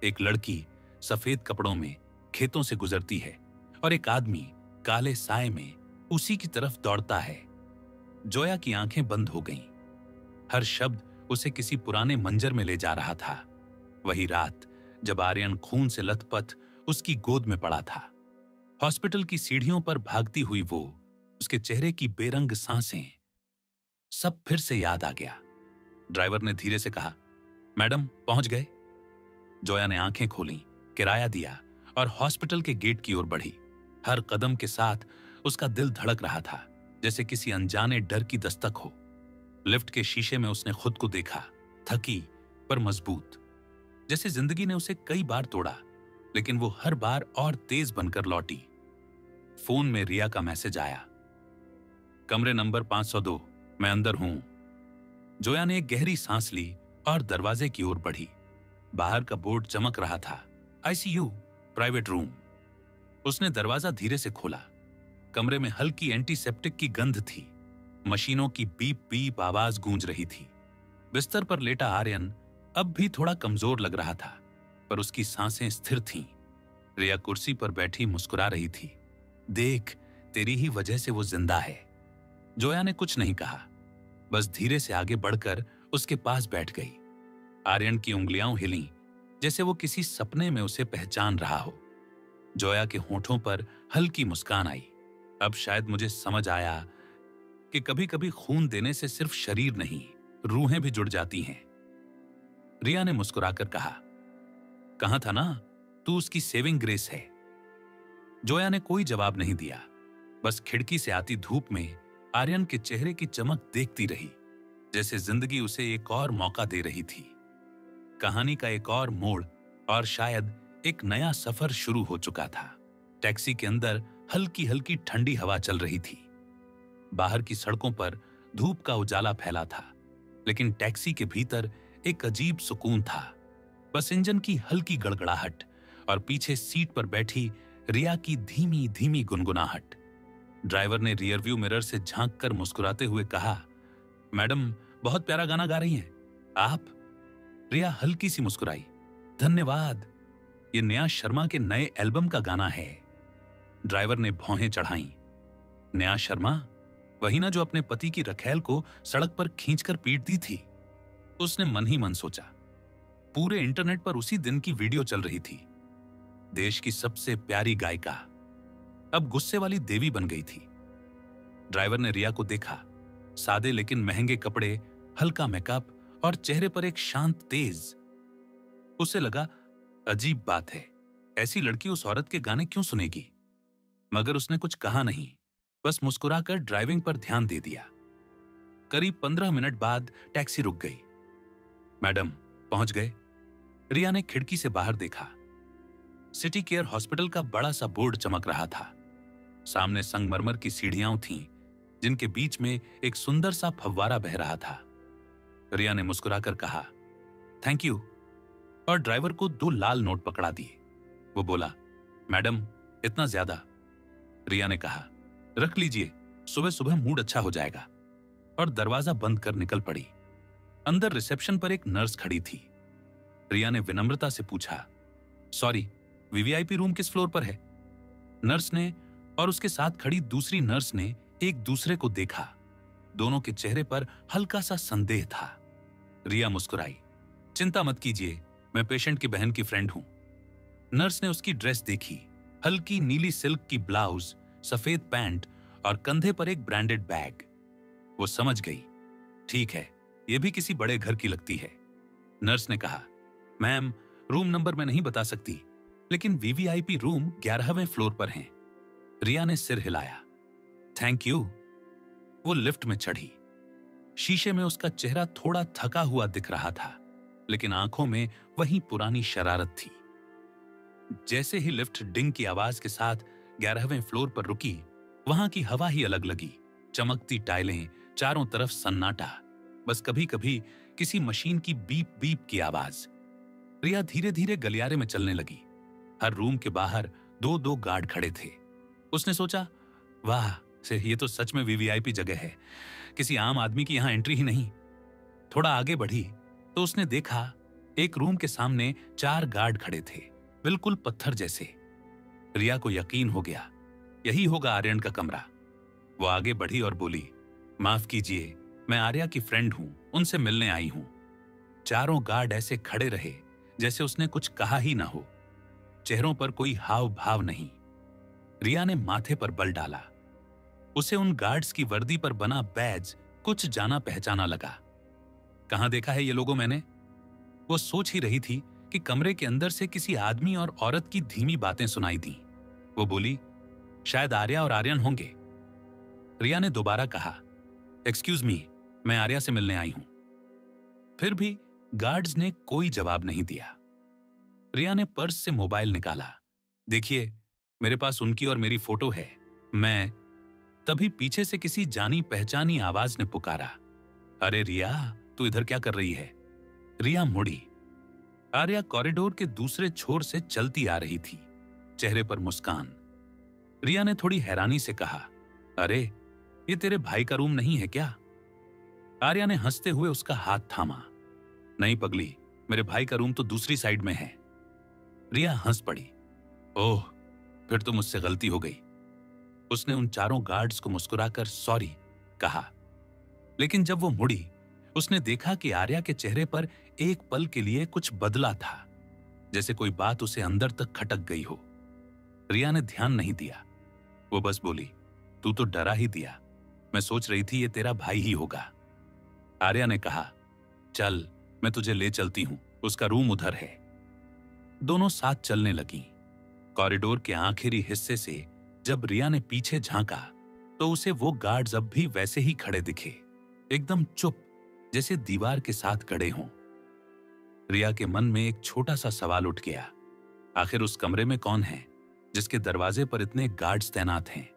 एक लड़की सफेद कपड़ों में खेतों से गुजरती है और एक आदमी काले साए में उसी की तरफ दौड़ता है। जोया की आंखें बंद हो गईं। हर शब्द उसे किसी पुराने मंजर में ले जा रहा था। वही रात जब आर्यन खून से लथपथ उसकी गोद में पड़ा था। हॉस्पिटल की सीढ़ियों पर भागती हुई वो, उसके चेहरे की बेरंग सांसें, सब फिर से याद आ गया। ड्राइवर ने धीरे से कहा, मैडम पहुंच गए? जोया ने आंखें खोलीं, किराया दिया और हॉस्पिटल के गेट की ओर बढ़ी। हर कदम के साथ उसका दिल धड़क रहा था, जैसे किसी अनजाने डर की दस्तक हो। लिफ्ट के शीशे में उसने खुद को देखा, थकी पर मजबूत, जैसे जिंदगी ने उसे कई बार तोड़ा, लेकिन वो हर बार और तेज बनकर लौटी। फोन में रिया का मैसेज आया, कमरे नंबर 502, मैं अंदर हूं। जोया ने एक गहरी सांस ली और दरवाजे की ओर बढ़ी। बाहर का बोर्ड चमक रहा था, आईसीयू, प्राइवेट रूम। उसने दरवाजा धीरे से खोला। कमरे में हल्की एंटीसेप्टिक की गंध थी। मशीनों की बीप बीप आवाज गूंज रही थी। बिस्तर पर लेटा आर्यन अब भी थोड़ा कमजोर लग रहा था, पर उसकी सांसें स्थिर थीं। रिया कुर्सी पर बैठी मुस्कुरा रही थी। देख, तेरी ही वजह से वो जिंदा है। जोया ने कुछ नहीं कहा, बस धीरे से आगे बढ़कर उसके पास बैठ गई। आर्यन की उंगलियां हिलीं, जैसे वो किसी सपने में उसे पहचान रहा हो। जोया के होठों पर हल्की मुस्कान आई। अब शायद मुझे समझ आया कि कभी कभी खून देने से सिर्फ शरीर नहीं, रूहें भी जुड़ जाती हैं। रिया ने मुस्कुराकर कहा, कहा था ना, तू उसकी सेविंग ग्रेस है। जोया ने कोई जवाब नहीं दिया, बस खिड़की से आती धूप में आर्यन के चेहरे की चमक देखती रही, जैसे जिंदगी उसे एक और मौका दे रही थी। कहानी का एक और मोड़ और शायद एक नया सफर शुरू हो चुका था। टैक्सी के अंदर हल्की हल्की ठंडी हवा चल रही थी। बाहर की सड़कों पर धूप का उजाला फैला था, लेकिन टैक्सी के भीतर एक अजीब सुकून था। बस इंजन की हल्की गड़गड़ाहट और पीछे सीट पर बैठी रिया की धीमी धीमी गुनगुनाहट। ड्राइवर ने रियरव्यू मिरर से झांक कर मुस्कुराते हुए कहा, मैडम बहुत प्यारा गाना गा रही हैं आप। रिया हल्की सी मुस्कुराई, धन्यवाद, ये नया शर्मा के नए एल्बम का गाना है। ड्राइवर ने भौहें चढ़ाईं। नया शर्मा, वही ना जो अपने पति की रखैल को सड़क पर खींचकर पीट दी थी। उसने मन ही मन सोचा। पूरे इंटरनेट पर उसी दिन की वीडियो चल रही थी। देश की सबसे प्यारी गायिका अब गुस्से वाली देवी बन गई थी। ड्राइवर ने रिया को देखा, सादे लेकिन महंगे कपड़े, हल्का मेकअप और चेहरे पर एक शांत तेज। उसे लगा, अजीब बात है, ऐसी लड़की उस औरत के गाने क्यों सुनेगी? मगर उसने कुछ कहा नहीं, बस मुस्कुराकर ड्राइविंग पर ध्यान दे दिया। करीब 15 मिनट बाद टैक्सी रुक गई। मैडम पहुंच गए? रिया ने खिड़की से बाहर देखा। सिटी केयर हॉस्पिटल का बड़ा सा बोर्ड चमक रहा था। सामने संगमरमर की सीढ़ियां थीं, जिनके बीच में एक सुंदर सा फव्वारा बह रहा था। रिया ने मुस्कुराकर कहा, थैंक यू, और ड्राइवर को 2 लाल नोट पकड़ा दिए। वो बोला, मैडम इतना ज्यादा? रिया ने कहा, रख लीजिए, सुबह सुबह मूड अच्छा हो जाएगा, और दरवाजा बंद कर निकल पड़ी। अंदर रिसेप्शन पर एक नर्स खड़ी थी। रिया ने विनम्रता से पूछा, सॉरी, वीवीआईपी रूम किस फ्लोर पर है? नर्स ने और उसके साथ खड़ी दूसरी नर्स ने एक दूसरे को देखा। दोनों के चेहरे पर हल्का सा संदेह था। रिया मुस्कुराई, चिंता मत कीजिए, मैं पेशेंट की बहन की फ्रेंड हूं। नर्स ने उसकी ड्रेस देखी, हल्की नीली सिल्क की ब्लाउज, सफेद पैंट और कंधे पर एक ब्रांडेड बैग। वो समझ गई, ठीक है, ये भी किसी बड़े घर की लगती है। नर्स ने कहा, मैम रूम नंबर मैं नहीं बता सकती, लेकिन वीवीआईपी रूम 11वें फ्लोर पर हैं। रिया ने सिर हिलाया, थैंक यू। वो लिफ्ट में चढ़ी। शीशे में उसका चेहरा थोड़ा थका हुआ दिख रहा था। लेकिन आंखों में वही पुरानी शरारत थी। जैसे ही लिफ्ट डिंग की आवाज के साथ 11वें फ्लोर पर रुकी, वहां की हवा ही अलग लगी। चमकती टाइलें, चारों तरफ सन्नाटा, बस कभी कभी किसी मशीन की बीप बीप की आवाज। रिया धीरे धीरे गलियारे में चलने लगी। हर रूम के बाहर दो दो गार्ड खड़े थे। उसने सोचा, वाह से ये तो सच में वीवीआईपी जगह है, किसी आम आदमी की यहां एंट्री ही नहीं। थोड़ा आगे बढ़ी तो उसने देखा एक रूम के सामने 4 गार्ड खड़े थे, बिल्कुल पत्थर जैसे। रिया को यकीन हो गया, यही होगा आर्यन का कमरा। वो आगे बढ़ी और बोली, माफ कीजिए, मैं आर्या की फ्रेंड हूं, उनसे मिलने आई हूं। चारों गार्ड ऐसे खड़े रहे जैसे उसने कुछ कहा ही ना हो। चेहरों पर कोई हाव भाव नहीं। रिया ने माथे पर बल डाला। उसे उन गार्ड्स की वर्दी पर बना बैज कुछ जाना पहचाना लगा। कहां देखा है ये लोगों मैंने? वो सोच ही रही थी कि कमरे के अंदर से किसी आदमी और औरत की धीमी बातें सुनाई दी। वो बोली, शायद आर्या और आर्यन होंगे। रिया ने दोबारा कहा, एक्सक्यूज मी, मैं आर्या से मिलने आई हूं। फिर भी गार्ड्स ने कोई जवाब नहीं दिया। रिया ने पर्स से मोबाइल निकाला। देखिए, मेरे पास उनकी और मेरी फोटो है। मैं तभी पीछे से किसी जानी पहचानी आवाज ने पुकारा, अरे रिया, तू इधर क्या कर रही है? रिया मुड़ी। आर्या कॉरिडोर के दूसरे छोर से चलती आ रही थी, चेहरे पर मुस्कान। रिया ने थोड़ी हैरानी से कहा, अरे ये तेरे भाई का रूम नहीं है क्या? आर्या ने हंसते हुए उसका हाथ थामा। नहीं पगली, मेरे भाई का रूम तो दूसरी साइड में है। रिया हंस पड़ी। ओह, फिर तो मुझसे गलती हो गई। उसने उन चारों गार्ड्स को मुस्कुराकर सॉरी कहा। लेकिन जब वो मुड़ी, उसने देखा कि आर्या के चेहरे पर एक पल के लिए कुछ बदला था, जैसे कोई बात उसे अंदर तक खटक गई हो। रिया ने ध्यान नहीं दिया। वो बस बोली, तू तो डरा ही दिया, मैं सोच रही थी ये तेरा भाई ही होगा। आर्या ने कहा, चल मैं तुझे ले चलती हूं, उसका रूम उधर है। दोनों साथ चलने लगीं। कॉरिडोर के आखिरी हिस्से से जब रिया ने पीछे झांका तो उसे वो गार्ड्स अब भी वैसे ही खड़े दिखे, एकदम चुप, जैसे दीवार के साथ खड़े हों। रिया के मन में एक छोटा सा सवाल उठ गया, आखिर उस कमरे में कौन है जिसके दरवाजे पर इतने गार्ड्स तैनात हैं?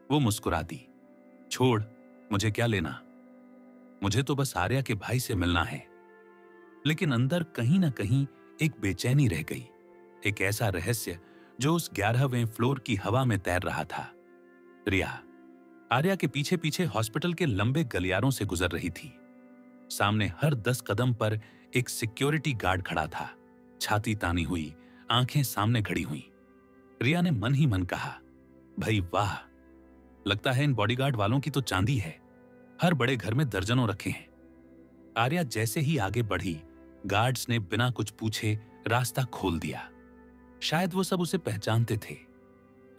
वो मुस्कुरा दी, छोड़, मुझे क्या लेना, मुझे तो बस आर्या के भाई से मिलना है। लेकिन अंदर कहीं ना कहीं एक बेचैनी रह गई, एक ऐसा रहस्य जो उस 11वें फ्लोर की हवा में तैर रहा था। रिया आर्या के पीछे पीछे हॉस्पिटल के लंबे गलियारों से गुजर रही थी। सामने हर 10 कदम पर एक सिक्योरिटी गार्ड खड़ा था, छाती तानी हुई, आंखें सामने खड़ी हुई। रिया ने मन ही मन कहा, भाई वाह, लगता है इन बॉडीगार्ड वालों की तो चांदी है, हर बड़े घर में दर्जनों रखे हैं। आर्या जैसे ही आगे बढ़ी, गार्ड्स ने बिना कुछ पूछे रास्ता खोल दिया। शायद वो सब उसे पहचानते थे।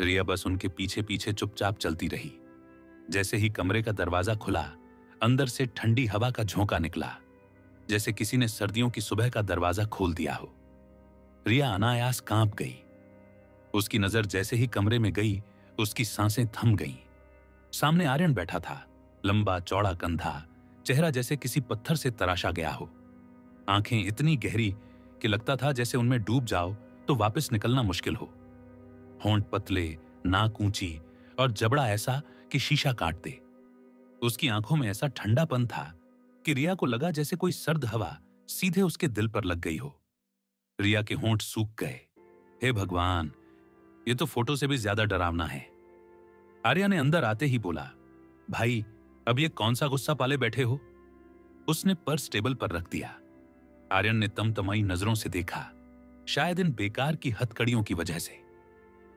रिया बस उनके पीछे पीछे चुपचाप चलती रही। जैसे ही कमरे का दरवाजा खुला, अंदर से ठंडी हवा का झोंका निकला, जैसे किसी ने सर्दियों की सुबह का दरवाजा खोल दिया हो। रिया अनायास कांप गई। उसकी नजर जैसे ही कमरे में गई, उसकी सांसें थम गईं। सामने आर्यन बैठा था, लंबा चौड़ा कंधा, चेहरा जैसे किसी पत्थर से तराशा गया हो। आंखें इतनी गहरी कि लगता था जैसे उनमें डूब जाओ तो वापस निकलना मुश्किल हो। होंठ पतले, नाक ऊंची और जबड़ा ऐसा कि शीशा काट दे। उसकी आंखों में ऐसा ठंडापन था कि रिया को लगा जैसे कोई सर्द हवा सीधे उसके दिल पर लग गई हो। रिया के होंठ सूख गए। हे भगवान, ये तो फोटो से भी ज्यादा डरावना है। आर्या ने अंदर आते ही बोला, भाई अब ये कौन सा गुस्सा पाले बैठे हो? उसने पर्स टेबल पर रख दिया। आर्यन ने तमतमाई नजरों से देखा, शायद इन बेकार की हथकड़ियों की वजह से।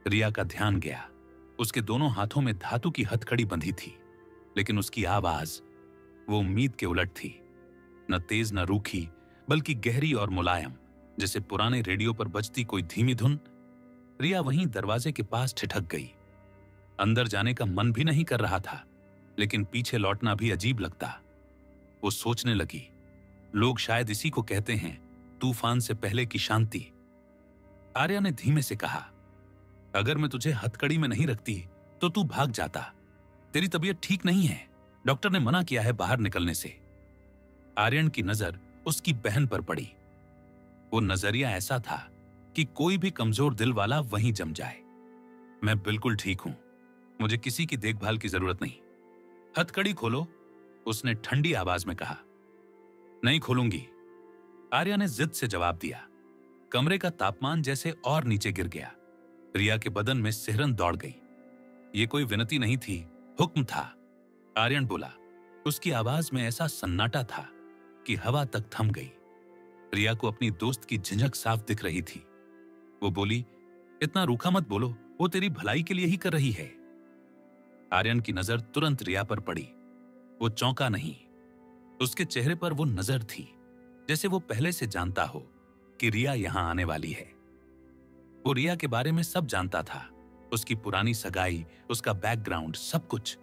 रिया का ध्यान गया। उसके दोनों हाथों में धातु की हथकड़ी बंधी थी, लेकिन उसकी आवाज वो उम्मीद के उलट थी, न तेज न रूखी, बल्कि गहरी और मुलायम, जैसे पुराने रेडियो पर बजती कोई धीमी धुन। रिया वहीं दरवाजे के पास ठिठक गई। अंदर जाने का मन भी नहीं कर रहा था, लेकिन पीछे लौटना भी अजीब लगता। वो सोचने लगी, लोग शायद इसी को कहते हैं तूफान से पहले की शांति। आर्या ने धीमे से कहा, अगर मैं तुझे हथकड़ी में नहीं रखती तो तू भाग जाता। तेरी तबीयत ठीक नहीं है, डॉक्टर ने मना किया है बाहर निकलने से। आर्यन की नजर उसकी बहन पर पड़ी। वो नजरिया ऐसा था कि कोई भी कमजोर दिल वाला वहीं जम जाए। मैं बिल्कुल ठीक हूं, मुझे किसी की देखभाल की जरूरत नहीं। हथकड़ी खोलो, उसने ठंडी आवाज में कहा। नहीं खोलूंगी, आर्या ने जिद से जवाब दिया। कमरे का तापमान जैसे और नीचे गिर गया। रिया के बदन में सिहरन दौड़ गई। ये कोई विनती नहीं थी, हुक्म था। आर्यन बोला। उसकी आवाज में ऐसा सन्नाटा था कि हवा तक थम गई। रिया को अपनी दोस्त की झिझक साफ दिख रही थी। वो बोली, इतना रूखा मत बोलो, वो तेरी भलाई के लिए ही कर रही है। आर्यन की नजर तुरंत रिया पर पड़ी। वो चौंका नहीं। उसके चेहरे पर वो नजर थी जैसे वो पहले से जानता हो कि रिया यहां आने वाली है। वो रिया के बारे में सब जानता था, उसकी पुरानी सगाई, उसका बैकग्राउंड, सब कुछ।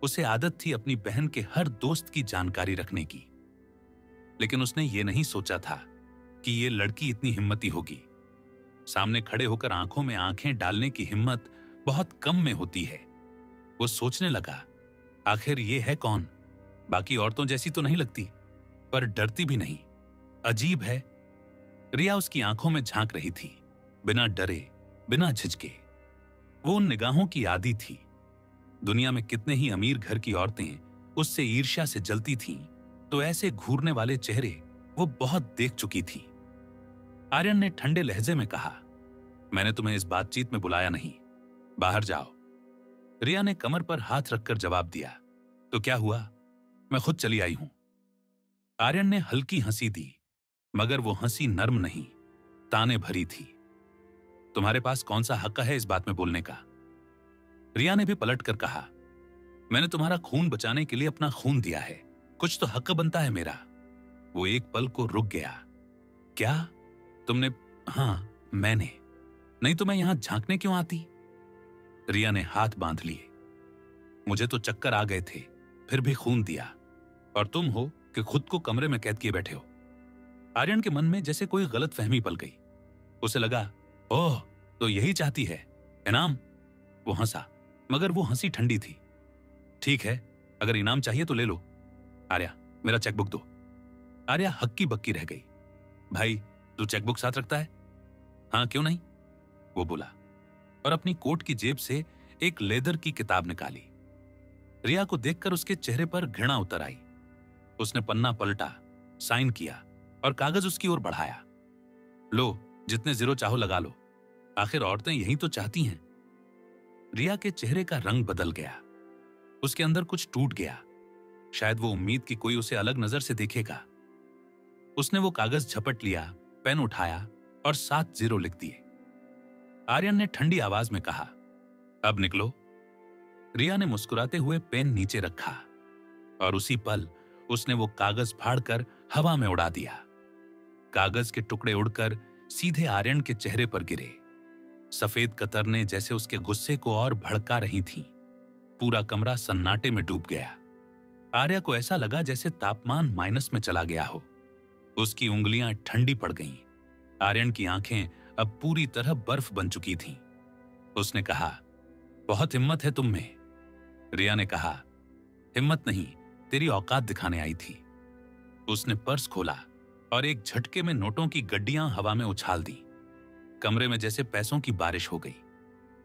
उसे आदत थी अपनी बहन के हर दोस्त की जानकारी रखने की। लेकिन उसने ये नहीं सोचा था कि ये लड़की इतनी हिम्मती होगी। सामने खड़े होकर आंखों में आंखें डालने की हिम्मत बहुत कम में होती है। वो सोचने लगा, आखिर ये है कौन? बाकी औरतों जैसी तो नहीं लगती, पर डरती भी नहीं। अजीब है। रिया उसकी आंखों में झांक रही थी, बिना डरे, बिना झिझके। वो उन निगाहों की आदी थी। दुनिया में कितने ही अमीर घर की औरतें उससे ईर्ष्या से जलती थीं, तो ऐसे घूरने वाले चेहरे वो बहुत देख चुकी थी। आर्यन ने ठंडे लहजे में कहा, मैंने तुम्हें इस बातचीत में बुलाया नहीं, बाहर जाओ। रिया ने कमर पर हाथ रखकर जवाब दिया, तो क्या हुआ, मैं खुद चली आई हूं। आर्यन ने हल्की हंसी दी, मगर वो हंसी नर्म नहीं, ताने भरी थी। तुम्हारे पास कौन सा हक है इस बात में बोलने का? रिया ने भी पलट कर कहा, मैंने तुम्हारा खून बचाने के लिए अपना खून दिया है, कुछ तो हक बनता है मेरा। वो एक पल को रुक गया। क्या तुमने? हाँ, मैंने। नहीं तो मैं यहां झांकने क्यों आती? रिया ने हाथ बांध लिए। मुझे तो चक्कर आ गए थे, फिर भी खून दिया, और तुम हो कि खुद को कमरे में कैद किए बैठे हो। आर्यन के मन में जैसे कोई गलत फहमी पल गई। उसे लगा, ओह, तो यही चाहती है इनाम। वो हंसा, मगर वो हंसी ठंडी थी। ठीक है, अगर इनाम चाहिए तो ले लो। आर्या, मेरा चेकबुक दो। आर्या हक्की बक्की रह गई। भाई, तू चेकबुक साथ रखता है? हाँ, क्यों नहीं, वो बोला, और अपनी कोट की जेब से एक लेदर की किताब निकाली। रिया को देखकर उसके चेहरे पर घृणा उतर आई। उसने पन्ना पलटा, साइन किया और कागज उसकी ओर बढ़ाया। लो, जितने जीरो चाहो लगा लो, आखिर औरतें यही तो चाहती हैं। रिया के चेहरे का रंग बदल गया। उसके अंदर कुछ टूट गया। शायद वो उम्मीद कि कोई उसे अलग नजर से देखेगा। उसने वो कागज झपट लिया, पेन उठाया और 7 जीरो लिख दिए। आर्यन ने ठंडी आवाज में कहा, अब निकलो। रिया ने मुस्कुराते हुए पेन नीचे रखा और उसी पल उसने वो कागज फाड़कर हवा में उड़ा दिया। कागज के टुकड़े उड़कर सीधे आर्यन के चेहरे पर गिरे। सफेद कतरने जैसे उसके गुस्से को और भड़का रही थीं। पूरा कमरा सन्नाटे में डूब गया। आर्या को ऐसा लगा जैसे तापमान माइनस में चला गया हो। उसकी उंगलियां ठंडी पड़ गईं। आर्यन की आंखें अब पूरी तरह बर्फ बन चुकी थीं। उसने कहा, बहुत हिम्मत है तुम में। रिया ने कहा, हिम्मत नहीं, तेरी औकात दिखाने आई थी। उसने पर्स खोला और एक झटके में नोटों की गड्डियां हवा में उछाल दी। कमरे में जैसे पैसों की बारिश हो गई।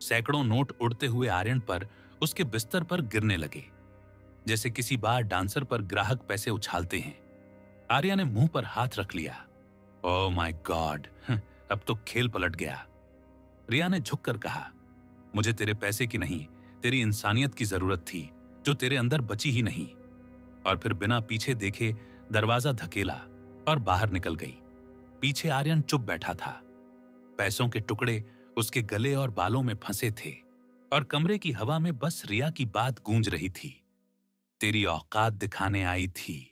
सैकड़ों नोट उड़ते हुए आर्यन पर, उसके बिस्तर पर गिरने लगे, जैसे किसी बार डांसर पर ग्राहक पैसे उछालते हैं। आर्या ने मुंह पर हाथ रख लिया। ओह माय गॉड, अब तो खेल पलट गया। रिया ने झुककर कहा, मुझे तेरे पैसे की नहीं, तेरी इंसानियत की जरूरत थी, जो तेरे अंदर बची ही नहीं। और फिर बिना पीछे देखे दरवाजा धकेला और बाहर निकल गई। पीछे आर्यन चुप बैठा था। पैसों के टुकड़े उसके गले और बालों में फंसे थे और कमरे की हवा में बस रिया की बात गूंज रही थी, तेरी औकात दिखाने आई थी।